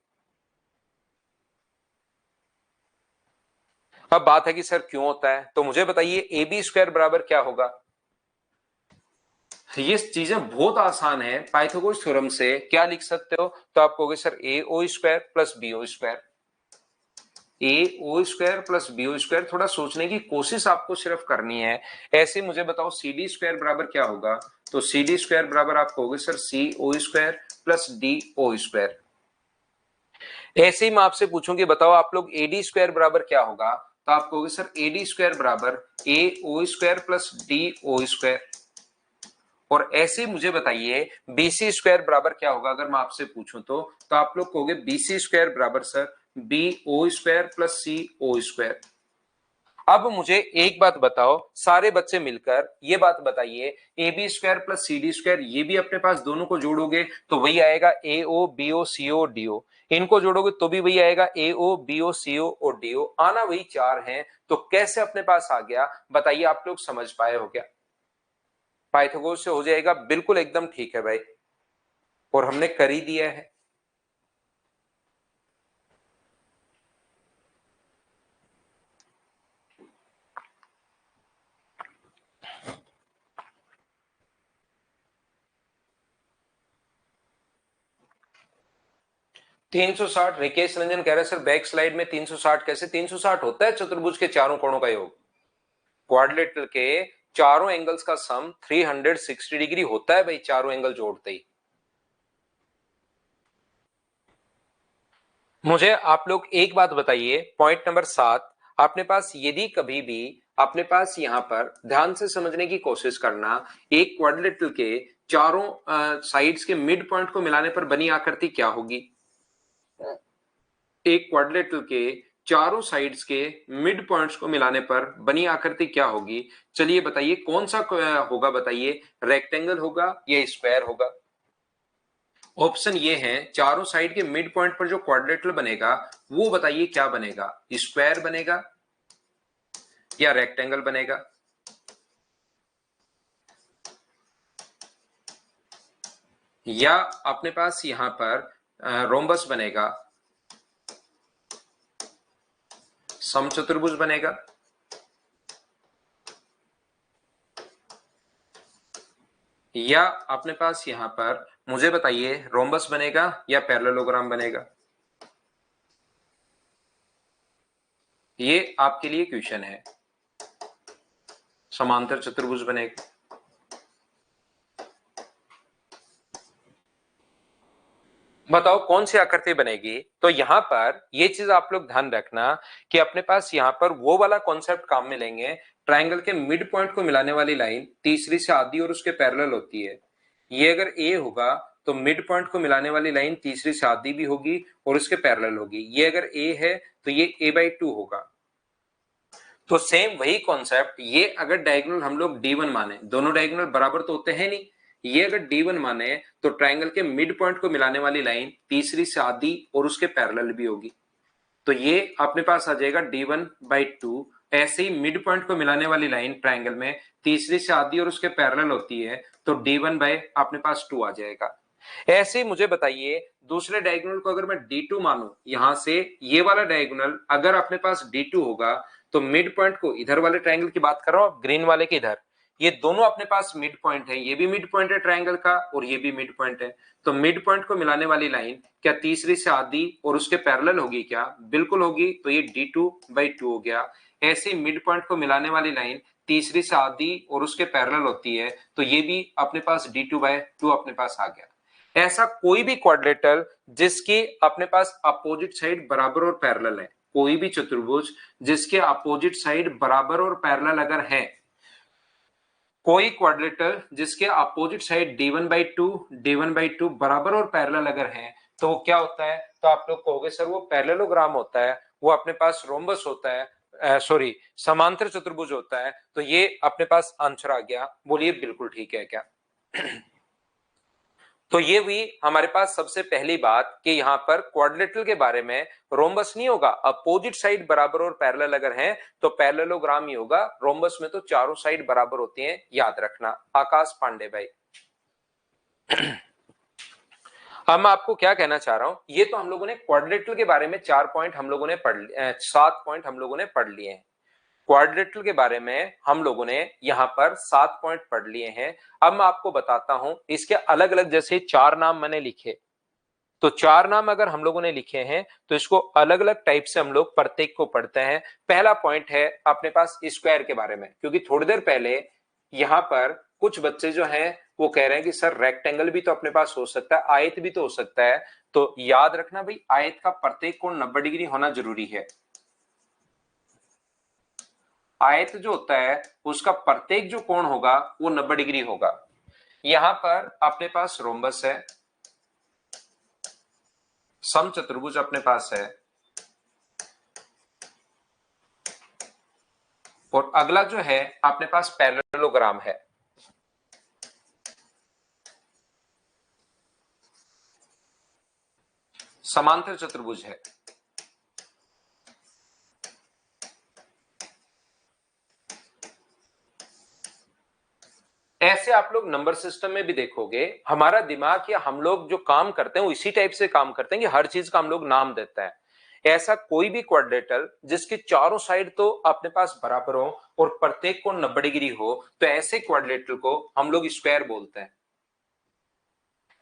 अब बात है कि सर क्यों होता है, तो मुझे बताइए ए बी स्क्वायर बराबर क्या होगा। ये चीजें बहुत आसान है, पाइथागोरस थ्योरम से क्या लिख सकते हो, तो आप कहोगे sir A O square plus B O square, A O square plus B O square. थोड़ा सोचने की कोशिश आपको सिर्फ करनी है। ऐसे मुझे बताओ सी डी स्क्वायर बराबर क्या होगा, तो सी डी स्क्वायर बराबर आप कहोगे sir C O square plus D O square. ऐसे ही मैं आपसे पूछूं कि बताओ आप लोग ए डी स्क्वायर बराबर क्या होगा, तो आप कहोगे सर ए डी स्क्वायर बराबर A O square plus D O square. और ऐसे मुझे बताइए बीसी स्क्वायर बराबर क्या होगा अगर मैं आपसे पूछूं तो आप लोग कहोगे बीसी स्क्वायर बराबर sir B O square plus C O square. अब मुझे एक बात बताओ, सारे बच्चे मिलकर ये बात बताइए, A B square plus C D square ये भी अपने पास दोनों को जोड़ोगे तो वही आएगा ए ओ बी ओ सी ओ डी ओ, इनको जोड़ोगे तो भी वही आएगा ए ओ बी ओ सी ओ और डी ओ, आना वही चार हैं। तो कैसे अपने पास आ गया बताइए, आप लोग समझ पाए हो क्या? पाइथागोरस से हो जाएगा, बिल्कुल एकदम ठीक है भाई, और हमने कर ही दिया है। तीन सौ साठ रिकेश रंजन कह रहे सर बैक स्लाइड में 360 कैसे? 360 होता है चतुर्भुज के चारों कोणों का योग, क्वाड्रिलेटरल के चारों एंगल्स का सम 360 डिग्री होता है भाई, चारों एंगल जोड़ते ही। मुझे आप लोग एक बात बताइए, पॉइंट नंबर 7 अपने पास यदि कभी भी अपने पास यहां पर ध्यान से समझने की कोशिश करना, एक क्वाड्रिलेटरल के चारों साइड्स के मिड पॉइंट को मिलाने पर बनी आकृति क्या होगी? एक क्वाड्रिलेटरल के चारों साइड्स के मिड पॉइंट्स को मिलाने पर बनी आकृति क्या होगी? चलिए बताइए कौन सा होगा, बताइए रेक्टेंगल होगा या स्क्वायर होगा? ऑप्शन ये है, चारों साइड के मिड पॉइंट पर जो क्वाड्रिलेटरल बनेगा वो बताइए क्या बनेगा, स्क्वायर बनेगा या रेक्टेंगल बनेगा? या अपने पास यहां पर रोम्बस बनेगा, समचतुर्भुज बनेगा? या अपने पास यहां पर मुझे बताइए रोम्बस बनेगा या पैरेललोग्राम बनेगा? ये आपके लिए क्वेश्चन है। समांतर चतुर्भुज बनेगा। बताओ कौन सी आकृति बनेगी? तो यहां पर ये चीज आप लोग ध्यान रखना कि अपने पास यहां पर वो वाला कॉन्सेप्ट काम में लेंगे, ट्रायंगल के मिड पॉइंट को मिलाने वाली लाइन तीसरी से आधी और उसके पैरेलल होती है। ये अगर ए होगा तो मिड पॉइंट को मिलाने वाली लाइन तीसरी से आधी भी होगी और उसके पैरेलल होगी। ये अगर ए है तो ये a/2 होगा। तो सेम वही कॉन्सेप्ट, ये अगर डायगोनल हम लोग D1 माने, दोनों डायगोनल बराबर तो होते हैं नहीं, ये अगर D1 माने तो ट्रायंगल के मिड पॉइंट को मिलाने वाली लाइन तीसरी से आधी और उसके पैरेलल भी होगी। तो ये अपने पास आ जाएगा D1/2। ऐसे ही मिड पॉइंट को मिलाने वाली लाइन ट्रायंगल में तीसरी से आधी और उसके पैरेलल होती है तो D1 अपने पास 2 आ जाएगा। ऐसे ही मुझे बताइए दूसरे डायगोनल को अगर मैं D2 मानूं, यहां से ये वाला डायगोनल अगर अपने पास D2 होगा तो मिड पॉइंट को, इधर वाले ट्रायंगल की बात कर रहा हूं ग्रीन वाले के इधर, ये दोनों अपने पास मिड पॉइंट है, ये भी मिड पॉइंट है ट्रायंगल का और ये भी मिड पॉइंट है। तो मिड पॉइंट को मिलाने वाली लाइन क्या तीसरी से आधी और उसके पैरेलल होगी क्या? बिल्कुल होगी। तो ये d2/2 हो गया। ऐसे मिड पॉइंट को मिलाने वाली लाइन तीसरी से आधी और उसके पैरेलल होती है, तो ये भी अपने पास d2/2 अपने पास आ गया। ऐसा कोई भी क्वाड्रेटल जिसकी अपने पास अपोजिट साइड बराबर और पैरेलल है, कोई भी चतुर्भुज जिसके अपोजिट साइड बराबर और पैरेलल अगर है, कोई क्वाड्रेटल जिसके अपोजिट साइड d1/2 बराबर और पैरेलल अगर है, तो वो क्या होता है? तो आप लोग कहोगे सर वो पैरेललोग्राम होता है, वो अपने पास रोम्बस होता है, सॉरी समांतर चतुर्भुज होता है। तो ये अपने पास आंसर आ गया। बोलिए बिल्कुल ठीक है क्या? तो ये हुई हमारे पास सबसे पहली बात कि यहां पर क्वाड्रिलेटरल के बारे में रोम्बस नहीं होगा, अपोजिट साइड बराबर और पैरेलल अगर हैं तो पैरेललोग्राम ही होगा। रोम्बस में तो चारों साइड बराबर होती हैं, याद रखना। आकाश पांडे भाई। अब मैं आपको क्या कहना चाह रहा हूं, ये तो हम लोगों ने क्वाड्रिलेटरल के बारे में 4 पॉइंट हम लोगों ने पढ़ 7 पॉइंट हम लोगों ने पढ़ लिए हैं। क्वाड्रिलेटरल के बारे में हम लोगों ने यहां पर 7 पॉइंट पढ़ लिए हैं। अब मैं आपको बताता हूं इसके अलग अलग, जैसे 4 नाम मैंने लिखे, तो 4 नाम अगर हम लोगों ने लिखे हैं तो इसको अलग अलग टाइप से हम लोग प्रत्येक को पढ़ते हैं। पहला पॉइंट है अपने पास स्क्वायर के बारे में, क्योंकि थोड़ी देर पहले यहां पर कुछ बच्चे जो हैं वो कह रहे हैं कि सर रेक्टेंगल भी तो अपने पास हो सकता है, आयत भी तो हो सकता है। तो याद रखना भाई, आयत का प्रत्येक कोण 90 डिग्री होना जरूरी है। आयत जो होता है उसका प्रत्येक जो कोण होगा वो 90 डिग्री होगा। यहां पर अपने पास रोम्बस है, समचतुर्भुज अपने पास है, और अगला जो है अपने पास पैरेललोग्राम है। समांतर चतुर्भुज है। ऐसे आप लोग नंबर सिस्टम में भी देखोगे, हमारा दिमाग या हम लोग जो काम करते हैं वो इसी टाइप से काम करते हैं कि हर चीज का हम लोग नाम देते हैं। ऐसा कोई भी क्वाड्रेटल जिसके चारों साइड तो अपने पास बराबर हो और प्रत्येक कोण 90 डिग्री हो, तो ऐसे क्वाड्रेटल को हम लोग स्क्वायर बोलते हैं।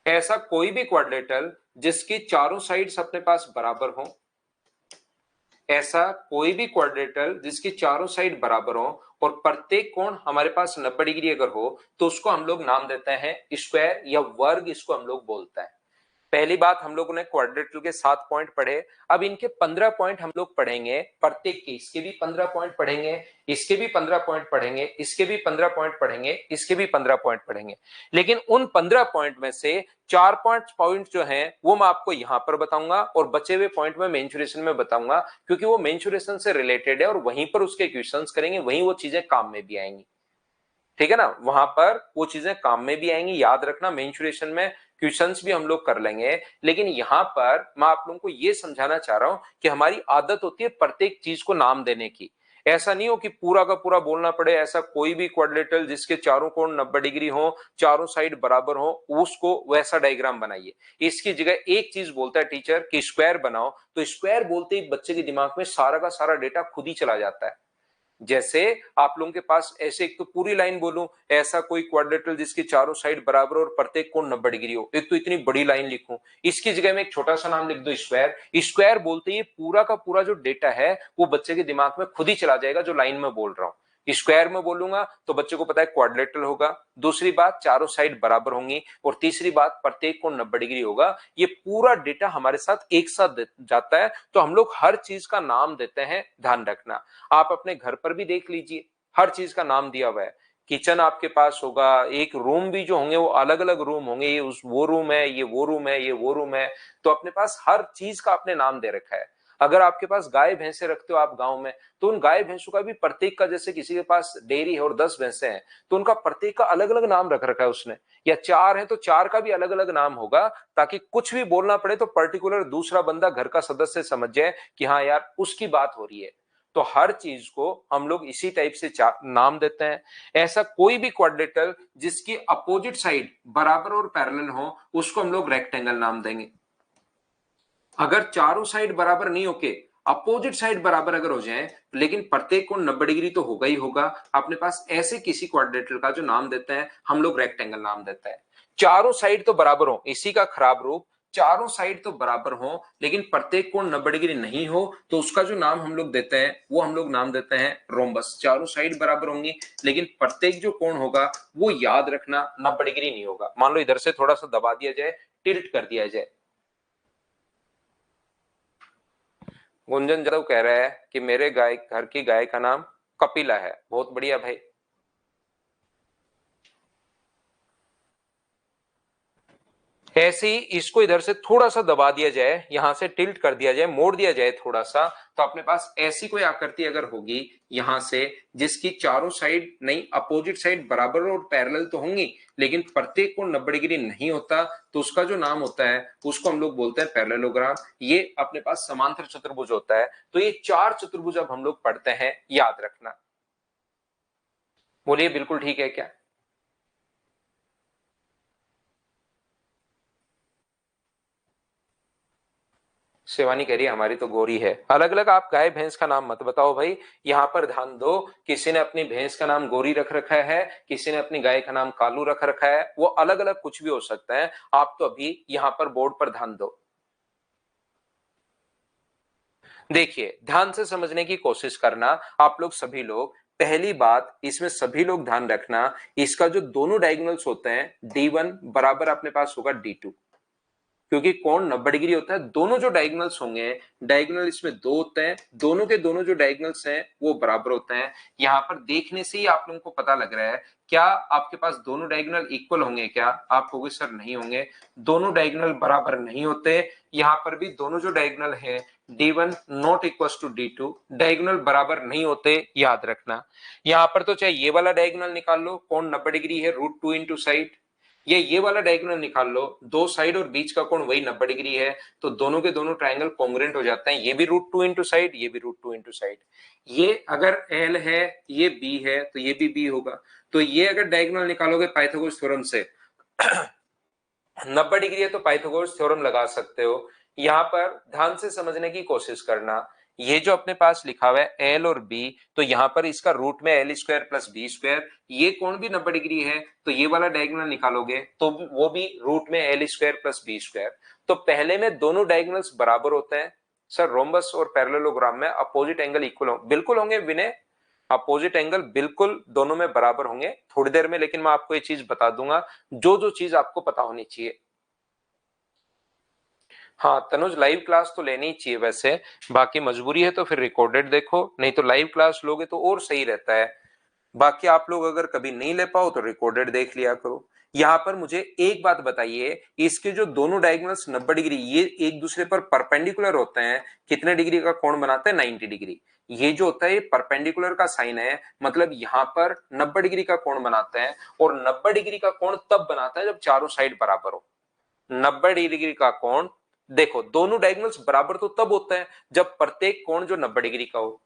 ऐसा कोई भी क्वाड्रेटल जिसकी चारों साइड्स अपने पास बराबर हो, ऐसा कोई भी क्वाड्रेटल जिसकी चारों साइड बराबर हो और प्रत्येक कोण हमारे पास 90 डिग्री अगर हो, तो उसको हम लोग नाम देते हैं स्क्वायर या वर्ग, इसको हम लोग बोलते हैं। पहली बात, हम लोगों ने क्वाड्रेटल के 7 पॉइंट पढ़े। अब इनके 15 पॉइंट हम लोग पढ़ेंगे प्रत्येक के। इसके भी 15 पॉइंट पढ़ेंगे, इसके भी 15 पॉइंट पढ़ेंगे, इसके भी 15 पॉइंट पढ़ेंगे, इसके भी 15 पॉइंट पढ़ेंगे। लेकिन उन 15 पॉइंट में से 4-5 पॉइंट जो हैं वो मैं आपको यहां पर बताऊंगा और बचे हुए पॉइंट में मेंसुरेशन में बताऊंगा, क्योंकि वो मेंसुरेशन से रिलेटेड है और वहीं पर उसके क्वेश्चंस करेंगे, वहीं वो चीजें काम में भी आएंगी। ठीक है ना, वहां पर वो चीजें काम में भी आएंगी। याद रखना, मेंसुरेशन में क्वेश्चंस भी हम लोग कर लेंगे, लेकिन यहां पर मैं आप लोगों को ये समझाना चाह रहा हूं कि हमारी आदत होती है प्रत्येक चीज को नाम देने की। ऐसा नहीं हो कि पूरा का पूरा बोलना पड़े। ऐसा कोई भी क्वाड्रेटल जिसके चारों कोण 90 डिग्री हो, चारों साइड बराबर हो, उसको वैसा डायग्राम बनाइए। इसकी जगह एक चीज बोलता है टीचर कि स्क्वायर बनाओ, तो स्क्वायर बोलते ही बच्चे के दिमाग में सारा का सारा डेटा खुद ही चला जाता है। जैसे आप लोगों के पास ऐसे, एक तो पूरी लाइन बोलूं, ऐसा कोई क्वाड्रेटल जिसके चारों साइड बराबर और प्रत्येक कोण 90 डिग्री हो, एक तो इतनी बड़ी लाइन लिखूं, इसकी जगह में एक छोटा सा नाम लिख दो स्क्वायर। स्क्वायर बोलते ही पूरा का पूरा जो डेटा है वो बच्चे के दिमाग में खुद ही चला जाएगा, जो लाइन में बोल रहा हूं। स्क्वायर में बोलूंगा तो बच्चे को पता है क्वाड्रेटल होगा। दूसरी बात, चारों साइड बराबर होंगी, और तीसरी बात, प्रत्येक कोण 90 डिग्री होगा। ये पूरा डेटा हमारे साथ एक साथ जाता है, तो हम लोग हर चीज का नाम देते हैं, ध्यान रखना। आप अपने घर पर भी देख लीजिए, हर चीज का नाम दिया हुआ है। किचन आपके पास होगा, एक रूम भी जो होंगे वो अलग अलग रूम होंगे, ये उस वो रूम है, ये वो रूम है, ये वो रूम है। तो अपने पास हर चीज का आपने नाम दे रखा है। अगर आपके पास गाय भैंसे रखते हो आप गांव में, तो उन गाय भैंसों का भी प्रत्येक का, जैसे किसी के पास डेयरी है और 10 भैंसे हैं, तो उनका प्रत्येक का अलग अलग नाम रख रखा है उसने। या 4 है तो 4 का भी अलग अलग नाम होगा, ताकि कुछ भी बोलना पड़े तो पर्टिकुलर दूसरा बंदा घर का सदस्य समझ जाए कि हाँ यार उसकी बात हो रही है। तो हर चीज को हम लोग इसी टाइप से नाम देते हैं। ऐसा कोई भी क्वाड्रेटल जिसकी अपोजिट साइड बराबर और पैरेलल हो, उसको हम लोग रेक्टेंगल नाम देंगे। अगर चारों साइड बराबर नहीं होके अपोजिट साइड बराबर अगर हो जाए, लेकिन प्रत्येक कोण 90 डिग्री तो होगा ही होगा। अपने पास ऐसे किसी क्वाड्रेटल का जो नाम देते हैं हम लोग रेक्टेंगल नाम देते हैं। चारों साइड तो बराबर हो, इसी का खराब रूप, चारों साइड तो बराबर हो लेकिन प्रत्येक कोण 90 डिग्री नहीं हो तो उसका जो नाम हम लोग देते हैं वो हम लोग नाम देते हैं रोम्बस। चारों साइड बराबर होंगी लेकिन प्रत्येक जो कोण होगा वो याद रखना 90 डिग्री नहीं होगा। मान लो इधर से थोड़ा सा दबा दिया जाए, टिल्ट कर दिया जाए। गुंजन जादव कह रहा है कि मेरे गाय घर की गाय का नाम कपिला है। बहुत बढ़िया भाई। ऐसे ही इसको इधर से थोड़ा सा दबा दिया जाए, यहां से टिल्ट कर दिया जाए, मोड़ दिया जाए थोड़ा सा, तो अपने पास ऐसी कोई आकृति अगर होगी यहां से जिसकी चारों साइड नहीं अपोजिट साइड बराबर और पैरेलल तो होंगी लेकिन प्रत्येक कोण 90 डिग्री नहीं होता तो उसका जो नाम होता है उसको हम लोग बोलते हैं पैरेललोग्राम। ये अपने पास समांतर चतुर्भुज होता है। तो ये चार चतुर्भुज अब हम लोग पढ़ते हैं, याद रखना। बोलिए बिल्कुल ठीक है क्या? शिवानी कह रही है हमारी तो गोरी है। अलग अलग आप गाय भैंस का नाम मत बताओ भाई, यहां पर ध्यान दो। किसी ने अपनी भैंस का नाम गोरी रख रखा है, किसी ने अपनी गाय का नाम कालू रख रखा है, वो अलग अलग कुछ भी हो सकता है। आप तो अभी यहां पर बोर्ड पर ध्यान दो। देखिए ध्यान से समझने की कोशिश करना आप लोग सभी लोग। पहली बात इसमें सभी लोग ध्यान रखना, इसका जो दोनों डायगोनल्स होते हैं D1 बराबर अपने पास होगा D2, क्योंकि कोण 90 डिग्री होता है। दोनों जो डायगोनल्स होंगे, डायगोनल इसमें दो होते हैं, दोनों के दोनों जो डायगोनल्स हैं वो बराबर होते हैं। यहाँ पर देखने से ही आप लोगों को पता लग रहा है। क्या आपके पास दोनों डायगोनल इक्वल होंगे क्या? आप कहोगे सर नहीं होंगे, दोनों डायगोनल बराबर नहीं होते। यहाँ पर भी दोनों जो डायगोनल है D1 not equal to D2, diagonal बराबर नहीं होते, याद रखना। यहाँ पर तो चाहे ये वाला डायगोनल निकाल लो, कोण 90 डिग्री है, √2 इंटू साइड। ये वाला डायगोनल निकाल लो, दो साइड और बीच का कोण वही 90 डिग्री है, तो दोनों के दोनों ट्रायंगल कॉन्ग्रुएंट हो जाते हैं। ये भी √2 इंटू साइड, ये भी √2 इंटू साइड। ये अगर एल है, ये बी है, तो ये भी बी होगा। तो ये अगर डायगोनल निकालोगे पाइथागोरस थ्योरम से 90 डिग्री है तो पाइथागोरस थ्योरम लगा सकते हो। यहां पर ध्यान से समझने की कोशिश करना। ये जो अपने पास लिखा हुआ है एल और बी, तो यहां पर इसका रूट में L square plus B square, ये कोण भी 90 डिग्री है, तो ये वाला डायगोनल निकालोगे तो वो भी रूट में L square plus B square. तो पहले में दोनों डायगोनल्स बराबर होते हैं। सर रोम्बस और पैरेललोग्राम में अपोजिट एंगल इक्वल हो, बिल्कुल होंगे विनय, अपोजिट एंगल बिल्कुल दोनों में बराबर होंगे थोड़ी देर में, लेकिन मैं आपको ये चीज बता दूंगा जो जो चीज आपको पता होनी चाहिए। हाँ तनुज, लाइव क्लास तो लेनी ही चाहिए वैसे, बाकी मजबूरी है तो फिर रिकॉर्डेड देखो, नहीं तो लाइव क्लास लोगे तो और सही रहता है। बाकी आप लोग अगर कभी नहीं ले पाओ तो रिकॉर्डेड देख लिया करो। यहां पर मुझे एक बात बताइए, इसके जो दोनों डायगोनल्स 90 डिग्री ये एक दूसरे पर परपेंडिकुलर होते हैं, कितने डिग्री का कोण बनाते हैं? 90 डिग्री। ये जो होता है परपेंडिकुलर का साइन है, मतलब यहां पर 90 डिग्री का कोण बनाते हैं, और 90 डिग्री का कोण तब बनाता है जब चारों साइड बराबर हो। 90 डिग्री का कोण, देखो दोनों डायगोनल्स बराबर तो तब होता है जब प्रत्येक कोण जो 90 डिग्री का हो।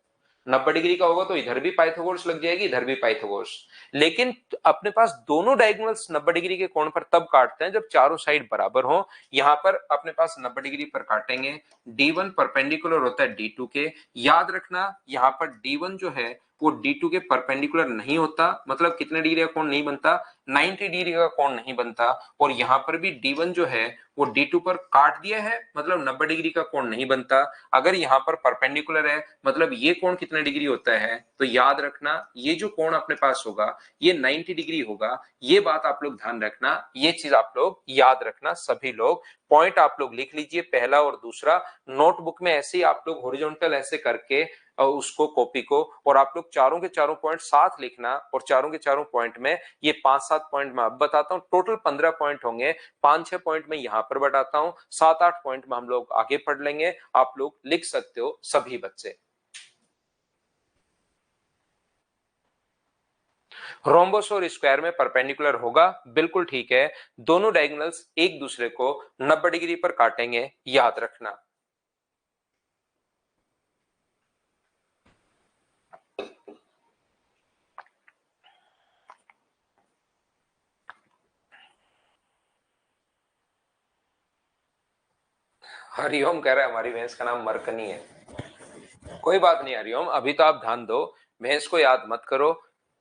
90 डिग्री का होगा तो इधर भी पाइथागोरस लग जाएगी, इधर भी पाइथागोरस। लेकिन अपने पास दोनों डायगोनल्स 90 डिग्री के कोण पर तब काटते हैं जब चारों साइड बराबर हो। यहां पर अपने पास 90 डिग्री पर काटेंगे, D1 परपेंडिकुलर होता है D2 के। याद रखना यहां पर D1 जो है वो D2 के परपेंडिकुलर नहीं होता, मतलब कितने डिग्री का कोण नहीं बनता? 90 डिग्री का कोण नहीं बनता। और यहां पर भी D1 जो है वो D2 पर काट दिया है, मतलब 90 डिग्री का कोण नहीं बनता। अगर यहां पर परपेंडिकुलर है मतलब ये कोण कितने डिग्री होता है? तो याद रखना ये जो कोण अपने पास होगा ये 90 डिग्री होगा। ये बात आप लोग ध्यान रखना, ये चीज आप लोग याद रखना सभी लोग। पॉइंट आप लोग लिख लीजिए पहला और दूसरा, नोटबुक में ऐसे ही आप लोग हॉरिजॉन्टल ऐसे करके उसको कॉपी को, और आप लोग चारों के चारों पॉइंट साथ लिखना, और चारों के चारों पॉइंट में ये 5-7 पॉइंट मैं अब बताता हूं, टोटल 15 पॉइंट होंगे। 5-6 पॉइंट में यहां पर बताता हूं, 7-8 पॉइंट में हम लोग आगे पढ़ लेंगे। आप लोग लिख सकते हो सभी बच्चे। रोम्बस और स्क्वायर में परपेंडिकुलर होगा, बिल्कुल ठीक है। दोनों डायगोनल्स एक दूसरे को 90 डिग्री पर काटेंगे, याद रखना। हरिओम कह रहा है हमारी भैंस का नाम मरकनी है। कोई बात नहीं हरिओम, अभी तो आप ध्यान दो, भैंस को याद मत करो,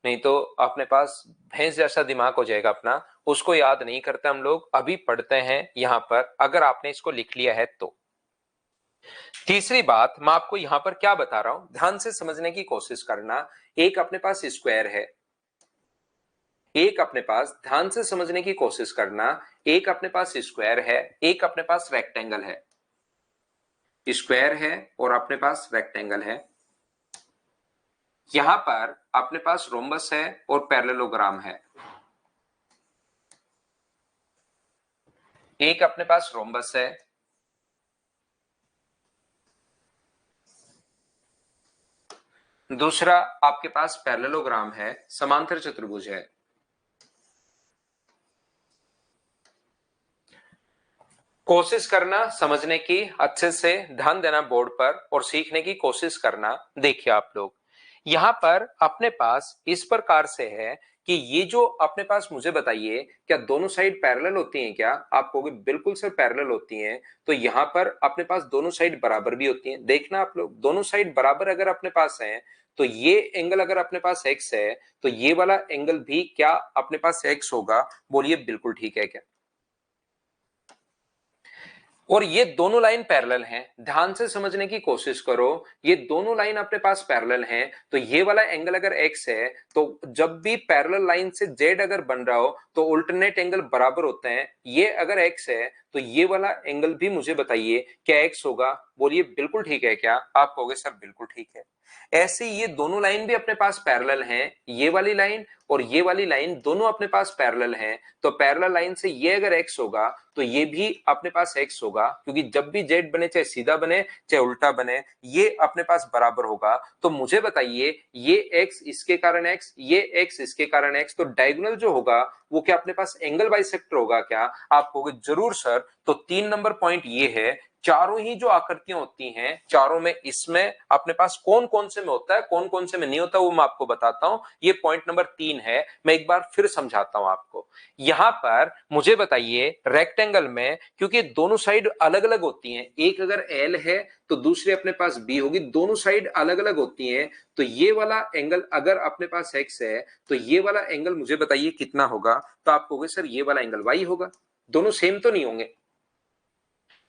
नहीं तो अपने पास भैंस जैसा दिमाग हो जाएगा अपना, उसको याद नहीं करते हम लोग, अभी पढ़ते हैं यहां पर, अगर आपने इसको लिख लिया है तो। तीसरी बात मैं आपको यहां पर क्या बता रहा हूं, ध्यान से समझने की कोशिश करना। एक अपने पास स्क्वायर है, एक अपने पास, ध्यान से समझने की कोशिश करना, एक अपने पास स्क्वायर है, एक अपने पास रेक्टेंगल है। स्क्वायर है और अपने पास रेक्टेंगल है। यहां पर अपने पास रोम्बस है और पैरेललोग्राम है। एक अपने पास रोम्बस है, दूसरा आपके पास पैरेललोग्राम है, समांतर चतुर्भुज है। कोशिश करना समझने की, अच्छे से ध्यान देना बोर्ड पर और सीखने की कोशिश करना। देखिए आप लोग, यहां पर अपने पास इस प्रकार से है कि ये जो अपने पास, मुझे बताइए क्या दोनों साइड पैरेलल होती हैं क्या? आप कहोगे बिल्कुल सर पैरेलल होती हैं। तो यहां पर अपने पास दोनों साइड बराबर भी होती हैं। देखना आप लोग, दोनों साइड बराबर अगर अपने पास है तो ये एंगल अगर अपने पास x है तो ये वाला एंगल भी क्या अपने पास x होगा? बोलिए बिल्कुल ठीक है क्या? और ये दोनों लाइन पैरेलल हैं, ध्यान से समझने की कोशिश करो, ये दोनों लाइन अपने पास पैरेलल हैं, तो ये वाला एंगल अगर x है तो जब भी पैरेलल लाइन से z अगर बन रहा हो तो अल्टरनेट एंगल बराबर होते हैं। ये अगर x है तो ये वाला एंगल भी मुझे बताइए क्या x होगा? बोलिए बिल्कुल ठीक है क्या? आप कहोगे सर बिल्कुल ठीक है। ऐसे ये दोनों लाइन भी अपने पास पैरेलल हैं, ये वाली लाइन और ये वाली लाइन दोनों अपने पास पैरेलल हैं, तो पैरेलल लाइन से ये अगर x होगा तो ये भी अपने पास x होगा, क्योंकि जब भी z बने, चाहे सीधा बने चाहे उल्टा बने, ये अपने पास बराबर होगा। तो मुझे बताइए ये x इसके कारण x, ये x इसके कारण x, तो डायगोनल जो होगा वो क्या अपने पास एंगल बाइसेक्टर होगा क्या? आप कहोगे जरूर सर। तो 3 नंबर पॉइंट ये है, चारों ही जो आकृतियां होती हैं, चारों में इसमें अपने पास कौन कौन से में होता है, कौन कौन से में नहीं होता, वो मैं आपको बताता हूं। ये पॉइंट नंबर 3 है, मैं एक बार फिर समझाता हूं आपको। यहां पर मुझे बताइए रेक्टेंगल में, क्योंकि दोनों साइड अलग अलग होती हैं, एक अगर एल है तो दूसरी अपने पास बी होगी, दोनों साइड अलग अलग होती हैं, तो ये वाला एंगल अगर अपने पास एक्स है तो ये वाला एंगल मुझे बताइए कितना होगा? तो आप कहोगे सर ये वाला एंगल वाई होगा। दोनों सेम तो नहीं होंगे।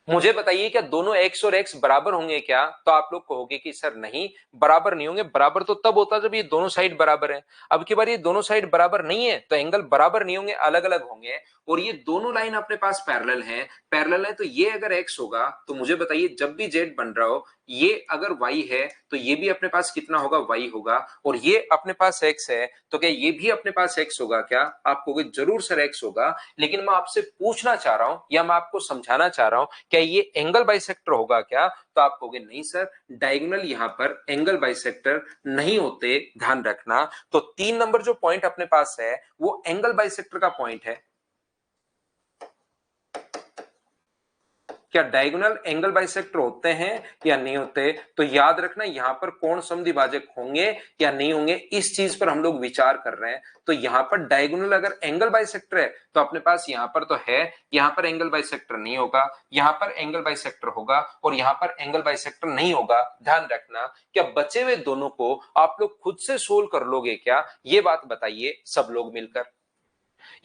मुझे बताइए क्या दोनों x और x बराबर होंगे क्या? तो आप लोग कहोगे कि सर नहीं, बराबर नहीं होंगे। बराबर तो तब होता जब ये दोनों साइड बराबर है। अब की बार ये दोनों साइड बराबर नहीं है तो एंगल बराबर नहीं होंगे, अलग अलग होंगे। और ये दोनों लाइन अपने पास पैरेलल हैं, पैरेलल है तो ये अगर x होगा तो मुझे बताइए जब भी z बन रहा हो, ये अगर y है तो ये भी अपने पास कितना होगा? y होगा। और ये अपने पास x है तो क्या ये भी अपने पास x होगा क्या? आप कहोगे जरूर सर x होगा। लेकिन मैं आपसे पूछना चाह रहा हूं या मैं आपको समझाना चाह रहा हूं, क्या ये एंगल बाइसेक्टर होगा क्या? तो आप कहोगे नहीं सर, डायगोनल यहां पर एंगल बाइसेक्टर नहीं होते, ध्यान रखना। तो 3 नंबर जो पॉइंट अपने पास है वो एंगल बाइसेक्टर का पॉइंट है। क्या डायगोनल एंगल बाइसेक्टर होते हैं या नहीं होते? तो याद रखना यहां पर कोण समद्विभाजक होंगे या नहीं होंगे, इस चीज पर हम लोग विचार कर रहे हैं। तो यहां पर डायगोनल अगर एंगल बाइसेक्टर है तो अपने पास यहां पर तो है, यहां पर एंगल बाइसेक्टर नहीं होगा, यहां पर एंगल बाइसेक्टर होगा और यहां पर एंगल बाइसेक्टर नहीं होगा। ध्यान रखना, क्या बचे हुए दोनों को आप लोग खुद से सोल्व कर लोगे क्या? ये बात बताइए सब लोग मिलकर।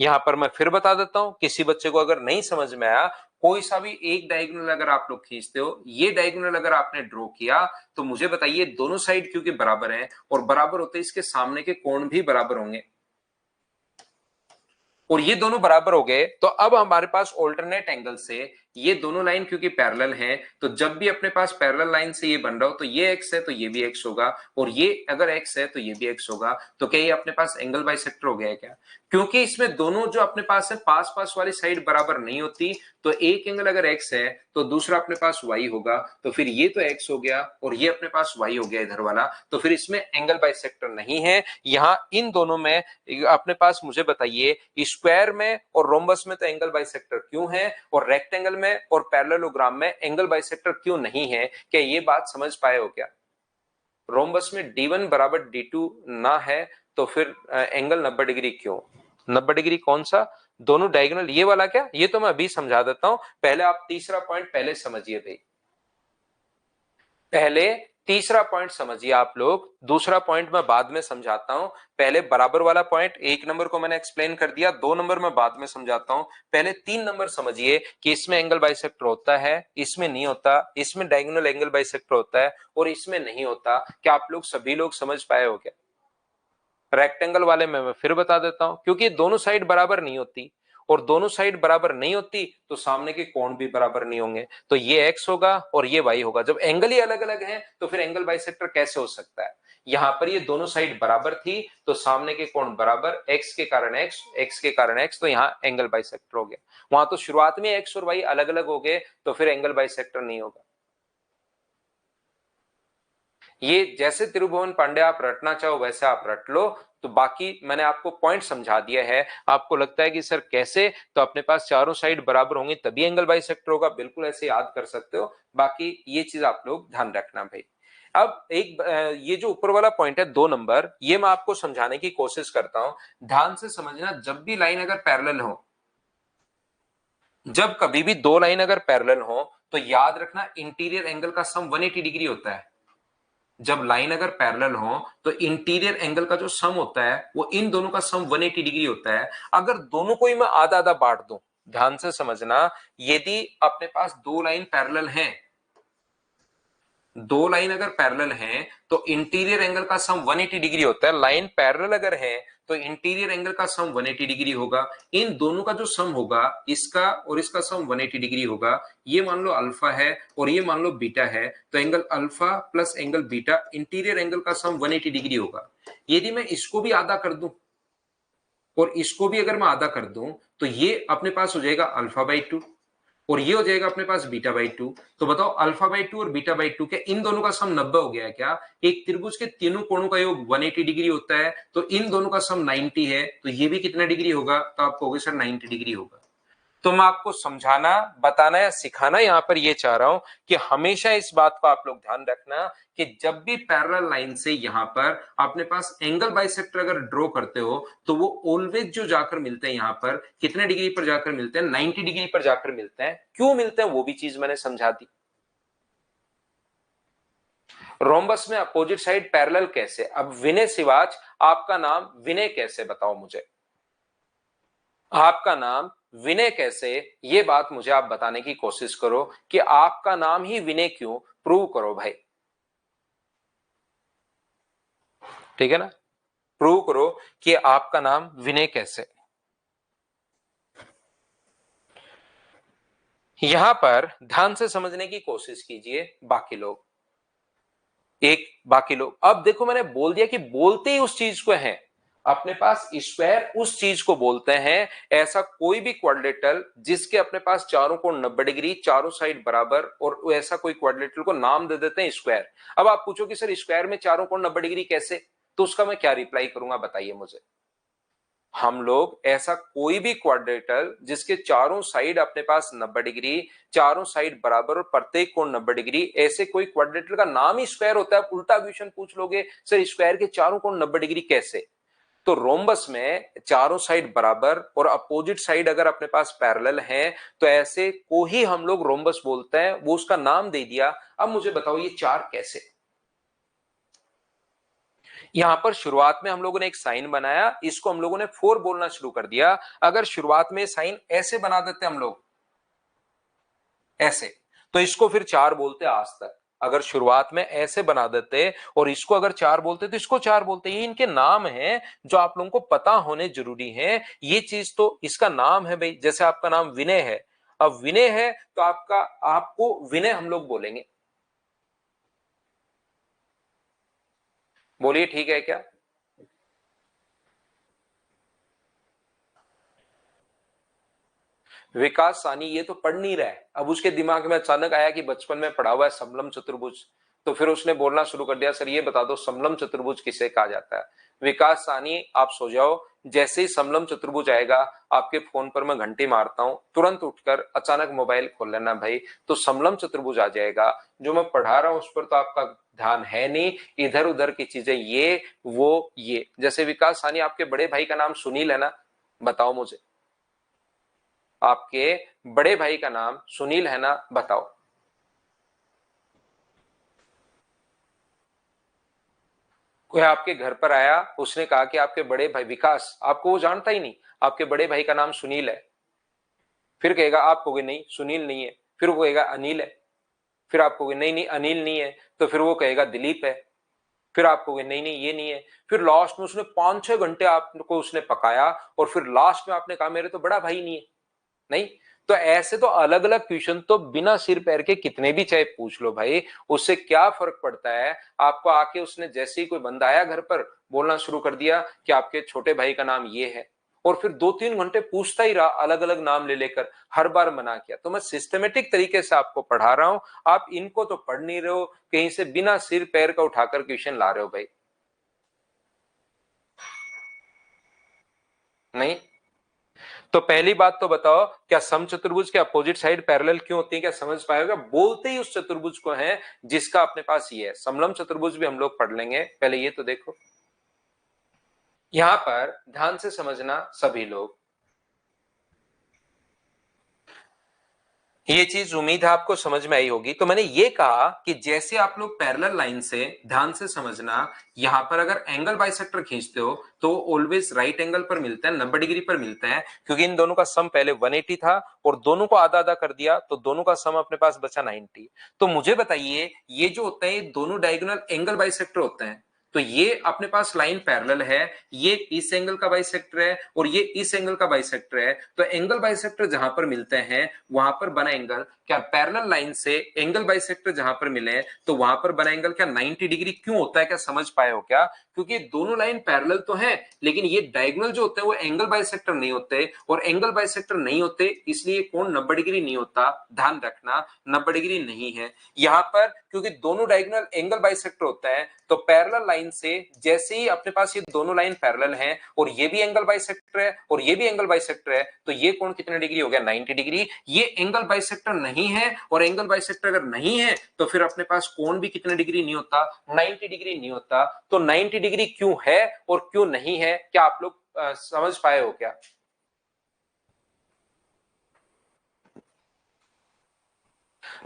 यहां पर मैं फिर बता देता हूं, किसी बच्चे को अगर नहीं समझ में आया, कोई सा भी एक डायगोनल अगर आप लोग खींचते हो, ये डायगोनल अगर आपने ड्रॉ किया तो मुझे बताइए दोनों साइड क्योंकि बराबर हैं और बराबर होते इसके सामने के कोण भी बराबर होंगे, और ये दोनों बराबर हो गए तो अब हमारे पास ऑल्टरनेट एंगल से ये दोनों लाइन क्योंकि पैरेलल हैं, तो जब भी अपने पास पैरेलल लाइन से ये बन रहा हो तो ये x है तो ये भी x होगा, और ये अगर x है तो ये भी x होगा। तो क्या ये अपने पास एंगल बाइसेक्टर हो गया है क्या? क्योंकि इसमें दोनों जो अपने पास है पास पास वाली साइड बराबर नहीं होती, तो एक एंगल अगर x है तो दूसरा अपने पास y होगा, तो फिर ये तो x हो गया और ये अपने पास y हो गया इधर वाला, तो फिर इसमें एंगल बाइसेक्टर नहीं है। यहां इन दोनों में अपने पास मुझे बताइए स्क्वायर में और रोम्बस में तो एंगल बाइसेक्टर क्यों है, और रेक्टेंगल में और पैरेललोग्राम में एंगल बाइसेक्टर क्यों नहीं है? क्या ये बात समझ पाए हो क्या? रोम्बस में d1 बराबर d2 ना है तो फिर एंगल 90 डिग्री क्यों? 90 डिग्री कौन सा? दोनों डायगोनल ये वाला क्या? ये तो मैं अभी समझा देता हूं, पहले आप तीसरा पॉइंट पहले समझिए भाई। पहले तीसरा पॉइंट समझिए आप लोग, दूसरा पॉइंट मैं बाद में समझाता हूं। पहले बराबर वाला पॉइंट 1 नंबर को मैंने एक्सप्लेन कर दिया, 2 नंबर में बाद में समझाता हूं। पहले 3 नंबर समझिए कि इसमें एंगल बाइसेक्टर होता है, इसमें नहीं होता, इसमें डायगोनल एंगल बाइसेक्टर होता है और इसमें नहीं होता। क्या आप लोग सभी लोग समझ पाए हो क्या? रेक्टेंगल वाले में मैं फिर बता देता हूं, क्योंकि दोनों साइड बराबर नहीं होती और दोनों साइड बराबर नहीं होती तो सामने के कोण भी बराबर नहीं होंगे, तो ये एक्स होगा और ये वाई होगा। जब एंगल ही अलग अलग हैं तो फिर एंगल बाइसेक्टर कैसे हो सकता है? यहां पर ये दोनों साइड बराबर थी तो सामने के कोण बराबर, एक्स के कारण एक्स, एक्स के कारण एक्स, तो यहाँ एंगल बाइसेक्टर हो गया। वहां तो शुरुआत में एक्स और वाई अलग अलग हो गए तो फिर एंगल बाइसेक्टर नहीं होगा। ये जैसे त्रिभुवन पांडे आप रटना चाहो वैसे आप रट लो, तो बाकी मैंने आपको पॉइंट समझा दिया है। आपको लगता है कि सर कैसे, तो अपने पास चारों साइड बराबर होंगे तभी एंगल बाइसेक्टर होगा, बिल्कुल ऐसे याद कर सकते हो। बाकी ये चीज आप लोग ध्यान रखना भाई। अब एक ये जो ऊपर वाला पॉइंट है 2 नंबर, ये मैं आपको समझाने की कोशिश करता हूं, ध्यान से समझना। जब भी लाइन अगर पैरेलल हो, जब कभी भी दो लाइन अगर पैरेलल हो तो याद रखना इंटीरियर एंगल का सम 180 डिग्री होता है। जब लाइन अगर पैरेलल हो तो इंटीरियर एंगल का जो सम होता है वो इन दोनों का सम 180 डिग्री होता है। अगर दोनों को ही मैं आधा आधा बांट दूं, ध्यान से समझना, यदि अपने पास दो लाइन पैरेलल हैं, दो लाइन अगर पैरेलल हैं तो इंटीरियर एंगल का सम 180 डिग्री होता है। लाइन पैरेलल अगर है तो इंटीरियर एंगल का सम 180 डिग्री होगा। इन दोनों का जो सम होगा, इसका और इसका सम 180 डिग्री होगा। ये मान लो अल्फा है और ये मान लो बीटा है, तो angle alpha plus angle beta, interior angle का सम 180 डिग्री होगा। यदि मैं इसको भी आधा कर दूं और इसको भी अगर मैं आधा कर दूं तो ये अपने पास हो जाएगा अल्फा बाई 2 और ये हो जाएगा अपने पास बीटा बाई 2। तो बताओ अल्फा बाई 2 और बीटा बाई 2 के इन दोनों का सम 90 हो गया है क्या? एक त्रिभुज के तीनों कोणों का योग 180 डिग्री होता है, तो इन दोनों का सम 90 है, तो ये भी कितना डिग्री होगा? तो आपको होगा सर 90 डिग्री होगा। तो मैं आपको समझाना, बताना या सिखाना यहां पर ये चाह रहा हूं कि हमेशा इस बात को आप लोग ध्यान रखना कि जब भी पैरेलल लाइन से यहां पर अपने पास एंगल बाइसेक्टर अगर ड्रॉ करते हो तो वो ऑलवेज जो जाकर मिलते हैं यहां पर कितने डिग्री पर जाकर मिलते हैं? 90 डिग्री पर जाकर मिलते हैं। क्यों मिलते हैं वो भी चीज मैंने समझा दी। रोम्बस में अपोजिट साइड पैरेलल कैसे? अब विनय सिवाच, आपका नाम विनय कैसे, बताओ मुझे। आपका नाम विनय कैसे, ये बात मुझे आप बताने की कोशिश करो कि आपका नाम ही विनय क्यों, प्रूव करो भाई। ठीक है ना, प्रूव करो कि आपका नाम विनय कैसे। यहां पर ध्यान से समझने की कोशिश कीजिए बाकी लोग, एक बाकी लोग। अब देखो मैंने बोल दिया कि बोलते ही उस चीज को है, अपने पास स्क्वायर उस चीज को बोलते हैं, ऐसा कोई भी क्वाड्रेटल जिसके अपने पास चारों कोण 90 डिग्री, चारों साइड बराबर, और ऐसा कोई क्वाड्रेटल को नाम दे देते हैं स्क्वायर। अब आप पूछो कि सर स्क्वायर में चारों कोण 90 डिग्री कैसे, तो उसका मैं क्या रिप्लाई करूंगा, बताइए मुझे। हम लोग ऐसा कोई भी क्वाड्रेटल जिसके चारों साइड अपने पास 90 डिग्री, चारों साइड बराबर और प्रत्येक कोण 90 डिग्री, ऐसे कोई क्वाड्रेटल का नाम ही स्क्वायर होता है। उल्टा क्वेश्चन पूछ लोगे सर स्क्वायर के चारों कोण 90 डिग्री कैसे, तो रोम्बस में चारों साइड बराबर और अपोजिट साइड अगर अपने पास पैरेलल हैं तो ऐसे को ही हम लोग रोम्बस बोलते हैं, वो उसका नाम दे दिया। अब मुझे बताओ ये चार कैसे। यहां पर शुरुआत में हम लोगों ने एक साइन बनाया, इसको हम लोगों ने 4 बोलना शुरू कर दिया। अगर शुरुआत में साइन ऐसे बना देते हम लोग, ऐसे, तो इसको फिर 4 बोलते आज तक। अगर शुरुआत में ऐसे बना देते और इसको अगर 4 बोलते तो इसको 4 बोलते। ये इनके नाम हैं जो आप लोगों को पता होने जरूरी है। ये चीज तो इसका नाम है भाई, जैसे आपका नाम विनय है, अब विनय है तो आपका, आपको विनय हम लोग बोलेंगे। बोलिए ठीक है क्या? विकास सानी ये तो पढ़ नहीं रहा है, अब उसके दिमाग में अचानक आया कि बचपन में पढ़ा हुआ है समलम चतुर्भुज, तो फिर उसने बोलना शुरू कर दिया सर ये बता दो समलम चतुर्भुज किसे कहा जाता है। विकास सानी आप सो जाओ, जैसे ही समलम चतुर्भुज आएगा आपके फोन पर मैं घंटी मारता हूं, तुरंत उठकर अचानक मोबाइल खोल लेना भाई, तो समलम चतुर्भुज आ जाएगा। जो मैं पढ़ा रहा हूं उस पर तो आपका ध्यान है नहीं, इधर उधर की चीजें ये वो ये। जैसे विकास सानी आपके बड़े भाई का नाम सुनील है ना, बताओ मुझे। आपके बड़े भाई का नाम सुनील है ना, बताओ। कोई आपके घर पर आया, उसने कहा कि आपके बड़े भाई विकास, आपको वो जानता ही नहीं, आपके बड़े भाई का नाम सुनील है। फिर कहेगा, आप कहोगे नहीं सुनील नहीं है, फिर वो कहेगा अनिल है, फिर आप कहोगे नहीं नहीं अनिल नहीं है, तो फिर वो कहेगा दिलीप है, फिर आप कहोगे नहीं नहीं ये नहीं है, फिर लास्ट में उसने 5-6 घंटे आपको उसने पकाया और फिर लास्ट में आपने कहा मेरे तो बड़ा भाई नहीं है। नहीं, तो ऐसे तो अलग अलग क्वेश्चन तो बिना सिर पैर के कितने भी चाहे पूछ लो भाई, उससे क्या फर्क पड़ता है। आपको आके उसने जैसे ही कोई बंदा आया घर पर, बोलना शुरू कर दिया कि आपके छोटे भाई का नाम ये है, और फिर 2-3 घंटे पूछता ही रहा अलग अलग नाम ले लेकर, हर बार मना किया। तो मैं सिस्टमेटिक तरीके से आपको पढ़ा रहा हूं, आप इनको तो पढ़ नहीं रहे हो, कहीं से बिना सिर पैर का उठाकर क्वेश्चन ला रहे हो भाई। नहीं, तो पहली बात तो बताओ, क्या समचतुर्भुज के अपोजिट साइड पैरेलल क्यों होती है, क्या समझ पाएगा? बोलते ही उस चतुर्भुज को है जिसका अपने पास ये है। समलम चतुर्भुज भी हम लोग पढ़ लेंगे, पहले ये तो देखो। यहां पर ध्यान से समझना सभी लोग, ये चीज उम्मीद है आपको समझ में आई होगी। तो मैंने ये कहा कि जैसे आप लोग पैरेलल लाइन से, ध्यान से समझना, यहां पर अगर एंगल बाइसेक्टर खींचते हो तो ऑलवेज राइट एंगल पर मिलता है, 90 डिग्री पर मिलता है, क्योंकि इन दोनों का सम पहले 180 था और दोनों को आधा आधा कर दिया तो दोनों का सम अपने पास बचा 90। तो मुझे बताइए, ये जो होते हैं ये दोनों डायगोनल एंगल बाइसेक्टर होते हैं, तो ये अपने पास लाइन पैरेलल है, ये इस एंगल का बाइसेक्टर है और ये इस एंगल का बाइसेक्टर है। तो एंगल बाइसेक्टर जहां पर मिलते हैं वहां पर बना एंगल क्या, पैरेलल लाइन से एंगल बाइसेक्टर जहां पर मिले तो वहां पर बना एंगल क्या 90 डिग्री क्यों होता है, क्या समझ पाए हो क्या? क्योंकि दोनों लाइन पैरेलल तो है, लेकिन ये डायगोनल जो होते हैं वो एंगल बाइसेक्टर नहीं होते, और एंगल बाइसेक्टर नहीं होते इसलिए कोण 90 डिग्री नहीं होता। ध्यान रखना, 90 डिग्री नहीं है यहां पर, क्योंकि दोनों डायगोनल एंगल बाइसेक्टर होता है। तो पैरेलल लाइन से जैसे ही अपने पास ये दोनों लाइन पैरेलल हैं और ये भी एंगल बाइसेक्टर है और ये भी एंगल बाइसेक्टर है, तो ये कोण कितने डिग्री हो गया, 90 डिग्री। ये एंगल बाइसेक्टर नहीं है, और एंगल बाइसेक्टर अगर नहीं है तो फिर अपने पास कोण भी कितने डिग्री नहीं होता, 90 डिग्री नहीं होता। तो 90 डिग्री क्यों है और क्यों नहीं है, क्या आप लोग समझ पाए हो क्या?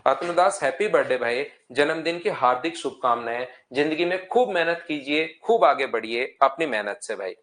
आत्मदास, हैप्पी बर्थडे भाई, जन्मदिन की हार्दिक शुभकामनाएं। जिंदगी में खूब मेहनत कीजिए, खूब आगे बढ़िए अपनी मेहनत से भाई।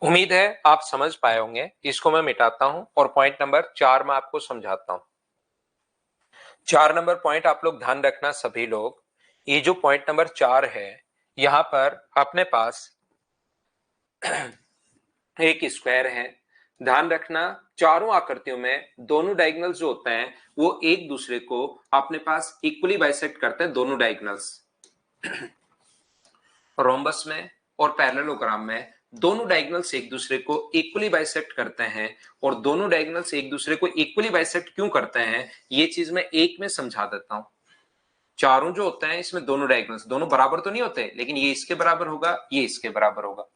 उम्मीद है आप समझ पाए होंगे। इसको मैं मिटाता हूं और पॉइंट नंबर 4 में आपको समझाता हूं। 4 नंबर पॉइंट आप लोग ध्यान रखना सभी लोग, ये जो पॉइंट नंबर 4 है, यहां पर अपने पास एक स्क्वायर है। ध्यान रखना, चारों आकृतियों में दोनों डायगोनल्स जो होते हैं वो एक दूसरे को अपने पास इक्वली बाइसेक्ट करते हैं, दोनों डायगोनल्स। रोम्बस में और पैरेललोग्राम में दोनों डायगोनल्स एक दूसरे को इक्वली बाइसेक्ट करते हैं, और दोनों डायगोनल्स एक दूसरे को इक्वली बाइसेक्ट क्यों करते हैं ये चीज मैं एक में समझा देता हूं। चारों जो होते हैं इसमें दोनों डायगोनल्स दोनों बराबर तो नहीं होते, लेकिन ये इसके बराबर होगा, ये इसके बराबर होगा।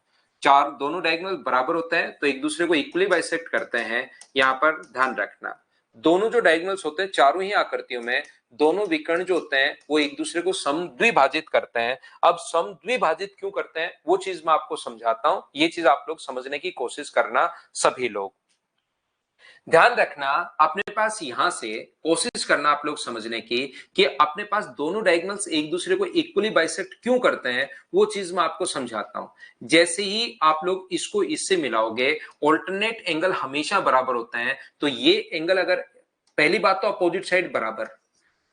चार दोनों डायगोनल बराबर होते हैं तो एक दूसरे को इक्वली बाइसेक्ट करते हैं। यहां पर ध्यान रखना, दोनों जो डायगोनल्स होते हैं चारों ही आकृतियों में, दोनों विकर्ण जो होते हैं वो एक दूसरे को समद्विभाजित करते हैं। अब समद्विभाजित क्यों करते हैं वो चीज मैं आपको समझाता हूं, ये चीज आप लोग समझने की कोशिश करना सभी लोग। ध्यान रखना, अपने पास यहां से कोशिश करना आप लोग समझने की कि अपने पास दोनों डायगोनल्स एक दूसरे को इक्वली बाइसेक्ट क्यों करते हैं, वो चीज मैं आपको समझाता हूं। जैसे ही आप लोग इसको इससे मिलाओगे, ऑल्टरनेट एंगल हमेशा बराबर होते हैं। तो ये एंगल अगर, पहली बात तो अपोजिट साइड बराबर,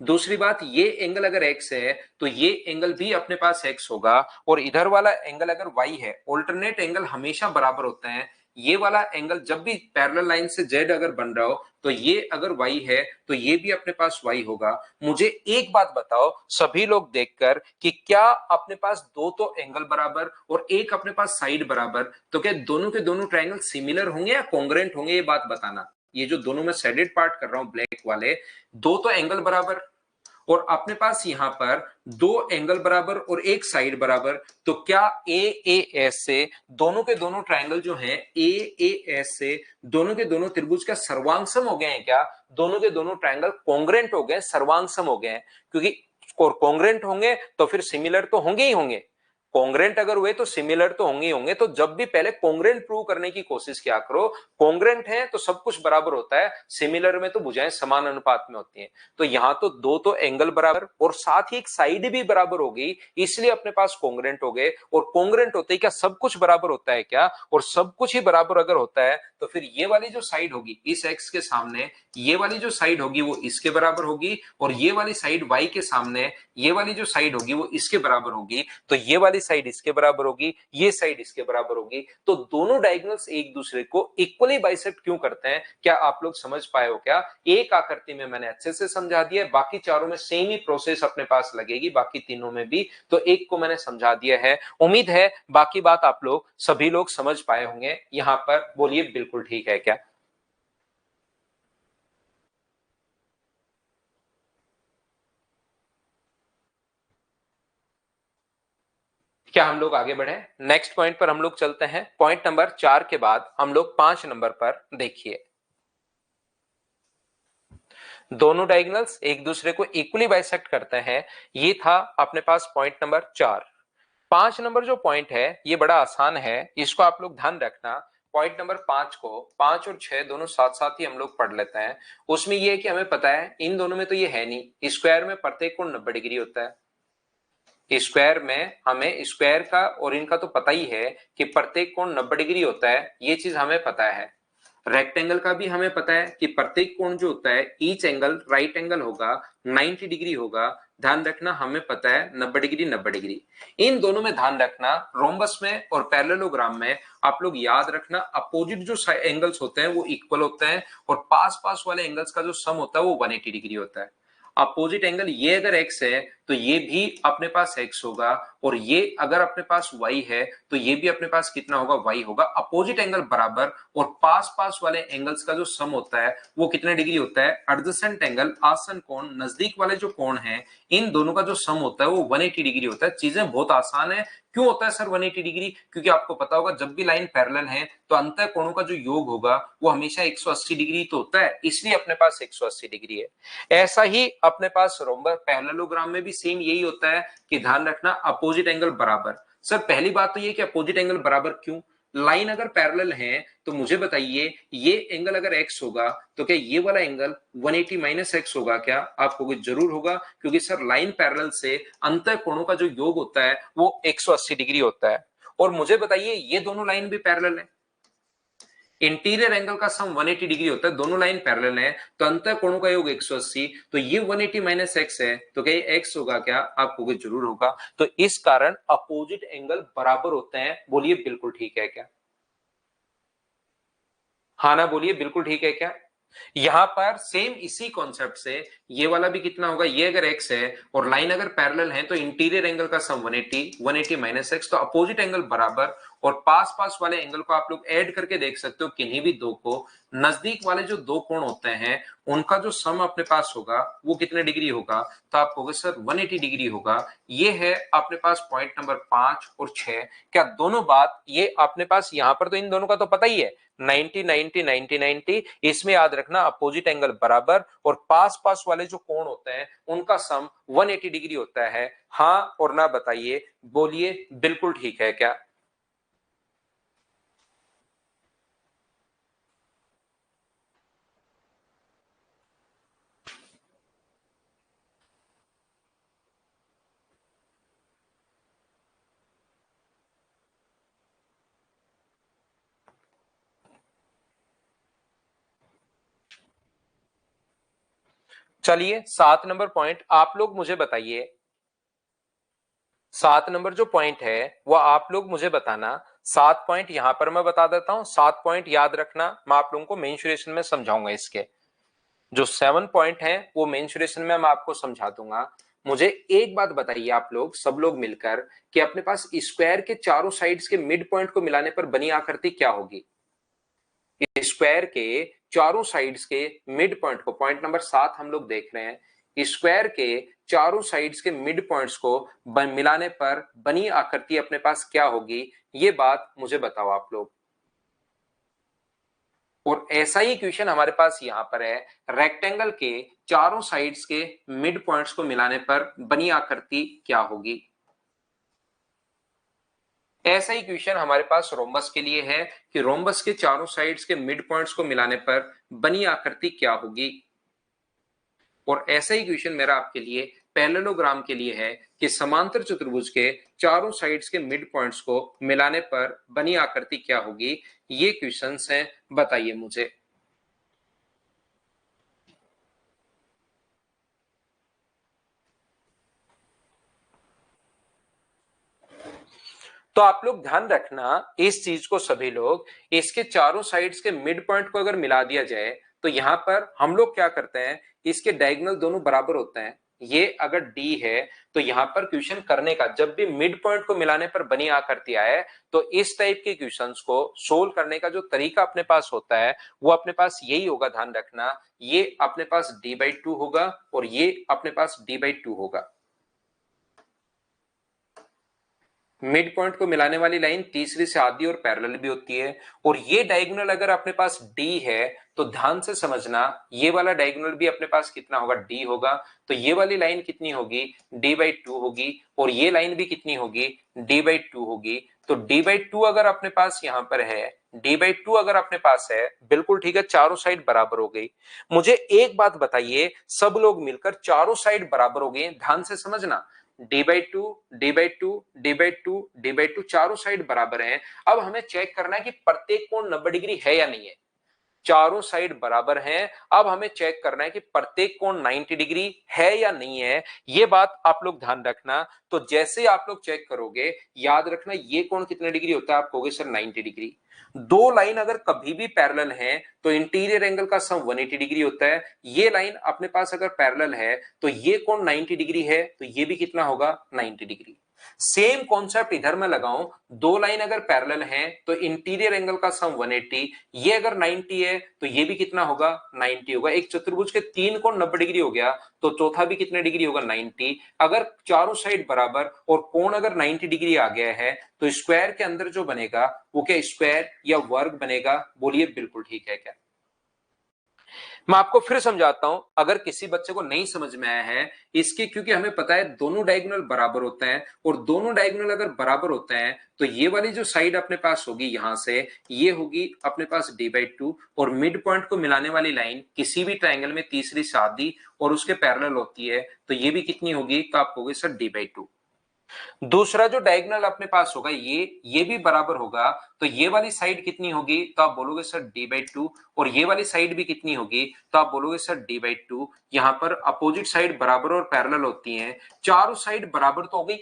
दूसरी बात ये एंगल अगर x है तो ये एंगल भी अपने पास x होगा, और इधर वाला एंगल अगर y है, ऑल्टरनेट एंगल हमेशा बराबर होते हैं। ये वाला एंगल जब भी पैरेलल लाइन से z अगर बन रहा हो तो ये अगर y है तो ये भी अपने पास y होगा। मुझे एक बात बताओ सभी लोग देखकर कि क्या अपने पास दो तो एंगल बराबर और एक अपने पास साइड बराबर, तो क्या दोनों के दोनों ट्रायंगल सिमिलर होंगे या कॉन्ग्रुएंट होंगे, ये बात बताना। ये जो दोनों में शेडेड पार्ट कर रहा हूं ब्लैक वाले, दो तो एंगल बराबर और अपने पास यहां पर दो एंगल बराबर और एक साइड बराबर, तो क्या ए ए एस से दोनों के दोनों ट्रायंगल जो हैं ए ए एस से दोनों के दोनों त्रिभुज का सर्वांग हो गए हैं? क्या दोनों के दोनों ट्रायंगल कॉन्ग्रेंट हो गए, सर्वांग हो गए हैं? क्योंकि कॉन्ग्रेंट होंगे तो फिर सिमिलर तो होंगे ही होंगे, कॉन्ग्रेंट अगर हुए तो सिमिलर तो होंगे ही होंगे। तो जब भी पहले कॉन्ग्रेंट प्रूव करने की कोशिश किया करो, कॉन्ग्रेंट है तो सब कुछ बराबर होता है, सिमिलर में तो भुजाएं समान अनुपात में होती हैं। तो यहां तो दो तो एंगल बराबर और साथ ही एक साइड भी बराबर हो गई, इसलिए अपने पास कॉन्ग्रेंट हो गए। और कॉन्ग्रेंट होते ही क्या सब कुछ बराबर होता है क्या? और सब कुछ ही बराबर अगर होता है तो फिर ये वाली जो साइड होगी इस एक्स के सामने, ये वाली जो साइड होगी वो इसके बराबर होगी, और ये वाली साइड वाई के सामने ये वाली जो साइड होगी वो इसके बराबर होगी। तो ये वाली साइड इसके बराबर होगी, ये साइड इसके बराबर होगी। तो दोनों डायगोनल्स एक दूसरे को इक्वली बाइसेक्ट क्यों करते हैं? क्या आप लोग समझ पाए हो? क्या एक आकृति में मैंने अच्छे से समझा दिया, बाकी चारों में सेम ही प्रोसेस अपने पास लगेगी, बाकी तीनों में भी। तो एक को मैंने समझा दिया है, उम्मीद है बाकी बात आप लोग सभी लोग समझ पाए होंगे। यहां पर बोलिए बिल्कुल ठीक है क्या? क्या हम लोग आगे बढ़े? नेक्स्ट पॉइंट पर हम लोग चलते हैं। पॉइंट नंबर 4 के बाद हम लोग 5 नंबर पर देखिए, दोनों डायगोनल्स एक दूसरे को इक्वली बाइसेक्ट करते हैं। ये था अपने पास पॉइंट नंबर 4। 5 नंबर जो पॉइंट है ये बड़ा आसान है, इसको आप लोग ध्यान रखना। पॉइंट नंबर 5 को 5 और 6 दोनों साथ साथ ही हम लोग पढ़ लेते हैं। उसमें ये है कि हमें पता है इन दोनों में तो ये है नहीं, स्क्वायर में प्रत्येक कोण 90 डिग्री होता है। स्क्वायर में हमें स्क्वायर का और इनका तो पता ही है कि प्रत्येक कोण 90 डिग्री होता है, ये चीज हमें पता है। रेक्टेंगल का भी हमें पता है कि प्रत्येक कोण जो होता है ईच एंगल राइट एंगल होगा, 90 डिग्री होगा। ध्यान रखना हमें पता है 90 डिग्री 90 डिग्री। इन दोनों में ध्यान रखना, रोम्बस में और पैरेललोग्राम में आप लोग याद रखना अपोजिट जो एंगल्स होते हैं वो इक्वल होते हैं, और पास पास वाले एंगल्स का जो सम होता है वो 180 डिग्री होता है। अपोजिट एंगल ये अगर x है तो ये भी अपने पास x होगा, और ये अगर अपने पास y है तो ये भी अपने पास कितना होगा? y होगा। अपोजिट एंगल बराबर और पास पास वाले एंगल्स का जो सम होता है वो कितने डिग्री होता है? एडजेसेंट एंगल, आसन कोण, नजदीक वाले जो कोण हैं इन दोनों का जो सम होता है वो 180 डिग्री होता है। चीजें बहुत आसान है। क्यों होता है सर 180 डिग्री? क्योंकि आपको पता होगा जब भी लाइन पैरेलल है तो अंतः कोणों का जो योग होगा वो हमेशा 180 डिग्री तो होता है, इसलिए अपने पास 180 डिग्री है। ऐसा ही अपने पास रोम्बस पैरेललोग्राम में भी सेम यही होता है कि ध्यान रखना अपोजिट एंगल बराबर। सर पहली बात तो ये कि अपोजिट एंगल बराबर क्यों? लाइन अगर पैरेलल है तो मुझे बताइए ये एंगल अगर x होगा तो क्या ये वाला एंगल 180 माइनस एक्स होगा? क्या आप कहोगे जरूर होगा, क्योंकि सर लाइन पैरेलल से अंतः कोणों का जो योग होता है वो 180 डिग्री होता है। और मुझे बताइए ये दोनों लाइन भी पैरेलल है, इंटीरियर एंगल का सम 180 डिग्री होता है, दोनों लाइन पैरेलल है तो अंतः कोणों का योग 180। तो ये 180 माइनस एक्स है तो क्या ये x होगा? क्या आप कहोगे जरूर होगा। तो इस कारण अपोजिट एंगल बराबर होते हैं। बोलिए बिल्कुल ठीक है क्या? हाँ ना बोलिए बिल्कुल ठीक है क्या? यहां पर सेम इसी कॉन्सेप्ट से ये वाला भी कितना होगा? ये अगर x है और लाइन अगर पैरेलल है तो इंटीरियर एंगल का सम 180, 180 माइनस एक्स, तो अपोजिट एंगल बराबर। और पास पास वाले एंगल को आप लोग ऐड करके देख सकते हो, किन्हीं भी दो को, नजदीक वाले जो दो कोण होते हैं उनका जो सम अपने पास होगा वो कितने डिग्री होगा? तो आप कहोगे सर 180 डिग्री होगा। ये है अपने पास पॉइंट नंबर 5 और 6। क्या दोनों बात ये अपने पास यहां पर तो इन दोनों का तो पता ही है 90 90 90 90, इसमें याद रखना अपोजिट एंगल बराबर और पास पास वाले जो कोण होते हैं उनका सम 180 डिग्री होता है। हाँ और ना बताइए, बोलिए बिल्कुल ठीक है क्या? चलिए 7 नंबर पॉइंट आप लोग मुझे बताइए। 7 नंबर जो पॉइंट है वो आप लोग मुझे बताना। 7 पॉइंट यहां पर मैं बता देता हूं, 7 पॉइंट याद रखना, मैं आप लोगों को मेंसुरेशन में समझाऊंगा। इसके जो 7 पॉइंट हैं वो मेंसुरेशन में मैं आपको समझा दूंगा। मुझे एक बात बताइए आप लोग सब लोग मिलकर कि अपने पास स्क्वायर के चारों साइड्स के मिड पॉइंट को मिलाने पर बनी आकृति क्या होगी? स्क्वायर के चारों साइड्स के मिड पॉइंट को, पॉइंट नंबर 7 हम लोग देख रहे हैं, स्क्वायर के चारों साइड्स के मिड पॉइंट्स को मिलाने पर बनी आकृति अपने पास क्या होगी, ये बात मुझे बताओ आप लोग। और ऐसा ही क्वेश्चन हमारे पास यहां पर है, रेक्टेंगल के चारों साइड्स के मिड पॉइंट्स को मिलाने पर बनी आकृति क्या होगी। ऐसा ही क्वेश्चन हमारे पास रोम्बस के लिए है कि रोम्बस के चारों साइड्स के मिड पॉइंट्स को मिलाने पर बनी आकृति क्या होगी। और ऐसा ही क्वेश्चन मेरा आपके लिए पैरेललोग्राम के लिए है कि समांतर चतुर्भुज के चारों साइड्स के मिड पॉइंट्स को मिलाने पर बनी आकृति क्या होगी। ये क्वेश्चंस हैं, बताइए मुझे। तो आप लोग ध्यान रखना इस चीज को, सभी लोग, इसके चारों साइड्स के मिड पॉइंट को अगर मिला दिया जाए तो यहां पर हम लोग क्या करते हैं, इसके डायगोनल दोनों बराबर होते हैं। ये अगर डी है तो यहां पर क्वेश्चन करने का, जब भी मिड पॉइंट को मिलाने पर बनी आकृति आए तो इस टाइप के क्वेश्चंस को सोल्व करने का जो तरीका अपने पास होता है वो अपने पास यही होगा। ध्यान रखना, ये अपने पास d/2 होगा और ये अपने पास d/2 होगा। मिड पॉइंट को मिलाने वाली लाइन तीसरी से आधी और पैरेलल भी होती है। और ये डायगोनल अगर अपने पास डी है तो ध्यान से समझना, ये वाला डायगोनल भी अपने पास कितना होगा, डी होगा। तो ये वाली लाइन कितनी होगी, d/2 होगी। और ये लाइन भी कितनी होगी, d/2 होगी। तो d/2 अगर अपने पास यहां पर है, d/2 अगर अपने पास है, बिल्कुल ठीक है, चारों साइड बराबर हो गई। मुझे एक बात बताइए, सब लोग मिलकर चारों साइड बराबर हो गए, ध्यान से समझना, d/2 d/2 d/2 d/2 चारों साइड बराबर हैं। अब हमें चेक करना है कि प्रत्येक कोण 90 डिग्री है या नहीं है। चारों साइड बराबर हैं, अब हमें चेक करना है कि प्रत्येक कोण 90 डिग्री है या नहीं है। ये बात आप लोग ध्यान रखना। तो जैसे आप लोग चेक करोगे, याद रखना ये कोण कितने डिग्री होता है, आप कहोगे सर 90 डिग्री। दो लाइन अगर कभी भी पैरेलल है तो इंटीरियर एंगल का सम 180 डिग्री होता है। ये लाइन अपने पास अगर पैरेलल है तो ये कोण 90 डिग्री है, तो ये भी कितना होगा, 90 डिग्री। सेम कॉन्सेप्ट इधर मैं लगाऊं, दो लाइन अगर पैरेलल हैं तो इंटीरियर एंगल का सम 180, ये अगर 90 है तो ये भी कितना होगा, 90 होगा। एक चतुर्भुज के तीन कोण 90 डिग्री हो गया तो चौथा भी कितने डिग्री होगा, 90। अगर चारों साइड बराबर और कोण अगर 90 डिग्री आ गया है तो स्क्वायर के अंदर जो बनेगा वो क्या स्क्वायर या वर्ग बनेगा, बोलिए बिल्कुल ठीक है क्या। मैं आपको फिर समझाता हूं, अगर किसी बच्चे को नहीं समझ में आया है इसके, क्योंकि हमें पता है दोनों डायगोनल बराबर होते हैं और दोनों डायगोनल अगर बराबर होते हैं तो ये वाली जो साइड अपने पास होगी यहां से, ये होगी अपने पास d/2 और मिड पॉइंट को मिलाने वाली लाइन किसी भी ट्रायंगल में तीसरी से आधी और उसके पैरेलल होती है, तो ये भी कितनी होगी, तो आप कहोगे सर d/2। दूसरा जो डायगोनल अपने पास होगा ये भी बराबर होगा, तो ये वाली साइड कितनी होगी, तो आप बोलोगे सर d/2। और ये वाली साइड भी कितनी होगी, तो आप बोलोगे सर d/2। यहां पर अपोजिट साइड बराबर और पैरेलल होती हैं, चारों साइड बराबर तो हो गई,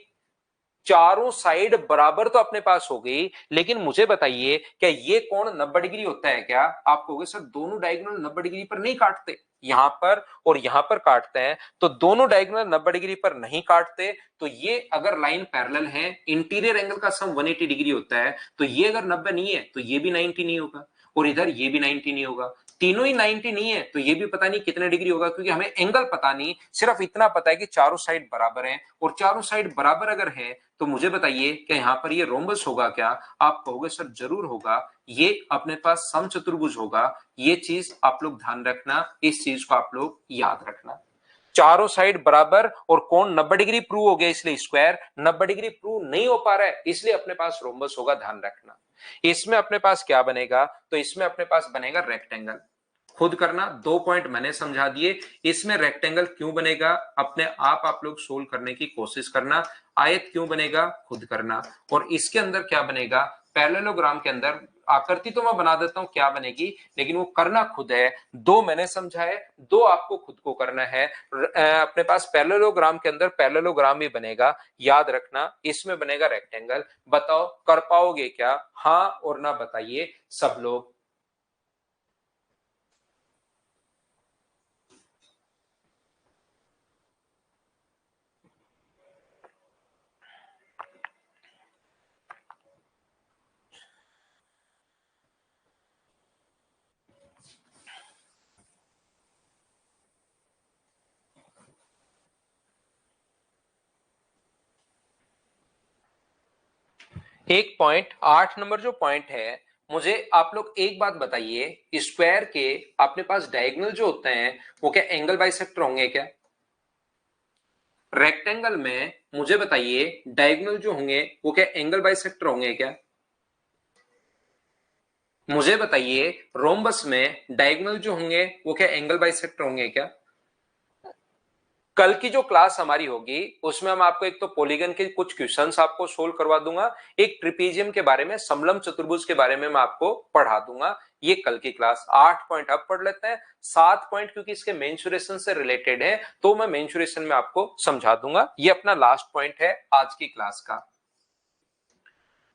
चारों साइड बराबर तो अपने पास हो गई। लेकिन मुझे बताइए क्या ये कोण 90 डिग्री होता है क्या, आप कहोगे सर दोनों डायगोनल 90 डिग्री पर नहीं काटते, यहां पर और यहां पर काटते हैं। तो दोनों डायगोनल 90 डिग्री पर नहीं काटते, तो ये अगर लाइन पैरेलल है, इंटीरियर एंगल का सम 180 डिग्री होता है, तो ये अगर 90 नहीं है तो ये भी 90 नहीं होगा और इधर ये भी 90 नहीं होगा। तीनों ही 90 नहीं है तो ये भी पता नहीं कितने डिग्री होगा, क्योंकि हमें एंगल पता नहीं, सिर्फ इतना पता है कि चारों साइड बराबर हैं। और चारों साइड बराबर अगर है तो मुझे बताइए कि यहां पर ये रोम्बस होगा क्या, आप कहोगे सर जरूर होगा, ये अपने पास समचतुर्भुज होगा। ये चीज आप लोग ध्यान रखना, इस चीज को आप लोग याद रखना। चारों साइड बराबर और कोण 90 डिग्री प्रूव हो गया, इसलिए स्क्वायर। 90 डिग्री प्रूव नहीं हो पा रहा है इसलिए अपने पास रोम्बस होगा, ध्यान रखना। इसमें अपने पास क्या बनेगा, तो इसमें अपने पास बनेगा रेक्टेंगल। खुद करना, दो पॉइंट मैंने समझा दिए। इसमें रेक्टेंगल क्यों बनेगा, अपने आप लोग सोल्व करने की कोशिश करना। आयत क्यों बनेगा, खुद करना। और इसके अंदर क्या बनेगा, पैरेललोग्राम के अंदर आकृति तो मैं बना देता हूं क्या बनेगी, लेकिन वो करना खुद है। दो मैंने समझाए, दो आपको खुद को करना है। अपने पास पैरेललोग्राम के अंदर पैरेललोग्राम ही बनेगा, याद रखना, इसमें बनेगा रेक्टेंगल। बताओ कर पाओगे क्या, हाँ और ना बताइए सब लोग। एक पॉइंट 8 नंबर जो पॉइंट है, मुझे आप लोग एक बात बताइए, स्क्वायर के अपने पास डायगोनल जो होते हैं वो क्या एंगल बाइसेक्टर होंगे क्या? रेक्टेंगल में मुझे बताइए डायगोनल जो होंगे वो क्या एंगल बाइसेक्टर होंगे क्या? मुझे बताइए रोम्बस में डायगोनल जो होंगे वो क्या एंगल बाइसेक्टर होंगे क्या? कल की जो क्लास हमारी होगी उसमें हम आपको एक तो पॉलीगन के कुछ क्वेश्चंस आपको सोल्व करवा दूंगा, एक ट्रिपेजियम के बारे में, समलंब चतुर्भुज के बारे में मैं आपको पढ़ा दूंगा। ये कल की क्लास। 8 पॉइंट अब पढ़ लेते हैं, 7 पॉइंट क्योंकि इसके मेंसुरेशन से रिलेटेड है तो मैं मेंसुरेशन में आपको समझा दूंगा। ये अपना लास्ट पॉइंट है आज की क्लास का।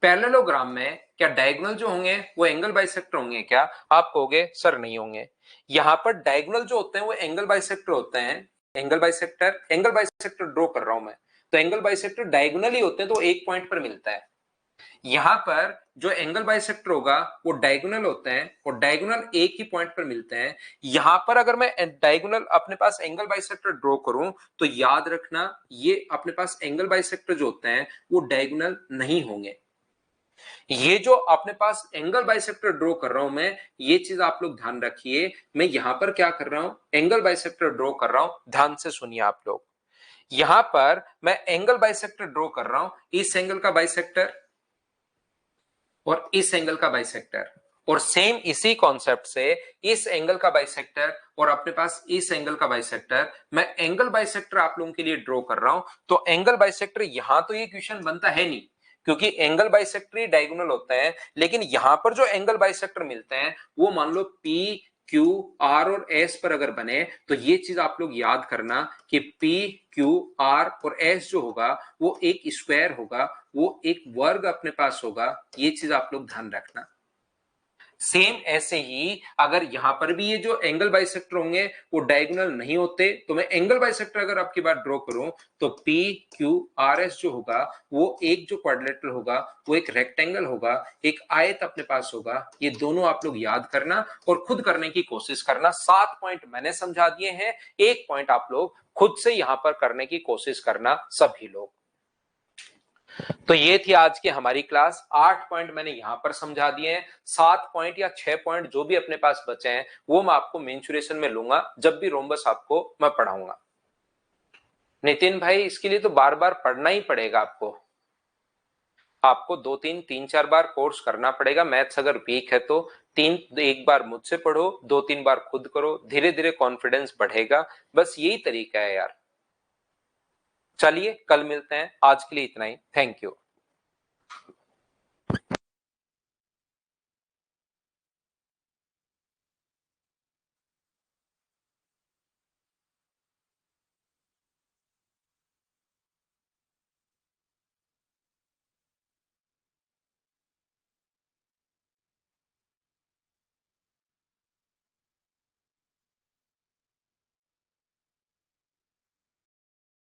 पैरेललोग्राम में क्या डायगोनल जो होंगे वो एंगल बाइसेक्टर होंगे क्या? आप कहोगे सर नहीं होंगे। यहां पर डायगोनल जो होते हैं वो एंगल बाइसेक्टर होते हैं। एंगल बाइसेक्टर ड्रॉ कर रहा हूं मैं, तो एंगल बाइसेक्टर डायगोनल ही होते हैं तो एक पॉइंट पर मिलता है। यहां पर जो एंगल बाइसेक्टर होगा वो डायगोनल होते हैं और डायगोनल एक ही पॉइंट पर मिलते हैं। यहां पर अगर मैं डायगोनल अपने पास एंगल बाइसेक्टर ड्रॉ करूं तो याद रखना ये अपने पास एंगल बाइसेक्टर जो होते हैं वो डायगोनल नहीं होंगे। ये जो अपने पास एंगल बाइसेक्टर ड्रॉ कर रहा हूं मैं, ये चीज आप लोग ध्यान रखिए। मैं यहां पर क्या कर रहा हूं, एंगल बाइसेक्टर ड्रॉ कर रहा हूं। ध्यान से सुनिए आप लोग, यहां पर मैं एंगल बाइसेक्टर ड्रॉ कर रहा हूं, इस एंगल का बाइसेक्टर और इस एंगल का बाइसेक्टर, और सेम इसी कॉन्सेप्ट से इस एंगल का बाइसेक्टर और अपने पास इस एंगल का बाइसेक्टर, मैं एंगल बाइसेक्टर आप लोगों के लिए ड्रॉ कर रहा हूं। तो एंगल बाइसेक्टर यहां तो ये क्वेश्चन बनता है नहीं क्योंकि एंगल बाइसेक्टर ही डायगोनल होता है, लेकिन यहां पर जो एंगल बाइसेक्टर मिलते हैं वो मान लो P Q R और S पर अगर बने तो ये चीज आप लोग याद करना कि P Q R और S जो होगा वो एक स्क्वायर होगा, वो एक वर्ग अपने पास होगा। ये चीज आप लोग ध्यान रखना। सेम ऐसे ही अगर यहां पर भी ये जो एंगल बाइसेक्टर होंगे वो डायगोनल नहीं होते तो मैं एंगल बाइसेक्टर अगर आपकी बात ड्रॉ करूं तो P Q R S जो होगा वो एक जो क्वाड्रिलेटरल होगा वो एक रेक्टेंगल होगा, एक आयत अपने पास होगा। ये दोनों आप लोग याद करना और खुद करने की कोशिश करना। 7 पॉइंट मैंने समझा दिए हैं, एक पॉइंट आप लोग खुद से यहां पर करने की कोशिश करना सभी लोग। तो ये थी आज की हमारी क्लास। 8 पॉइंट मैंने यहां पर समझा दिए हैं, 7 पॉइंट या 6 पॉइंट जो भी अपने पास बचे हैं वो मैं आपको मेंसुरेशन में लूंगा जब भी रोम्बस आपको मैं पढ़ाऊंगा। नितिन भाई इसके लिए तो बार बार पढ़ना ही पड़ेगा आपको, आपको 2-3 3-4 बार कोर्स करना पड़ेगा। मैथ्स अगर वीक है तो एक बार मुझसे पढ़ो, 2-3 बार खुद करो, धीरे धीरे कॉन्फिडेंस बढ़ेगा। बस यही तरीका है यार। चलिए कल मिलते हैं, आज के लिए इतना ही। Thank you.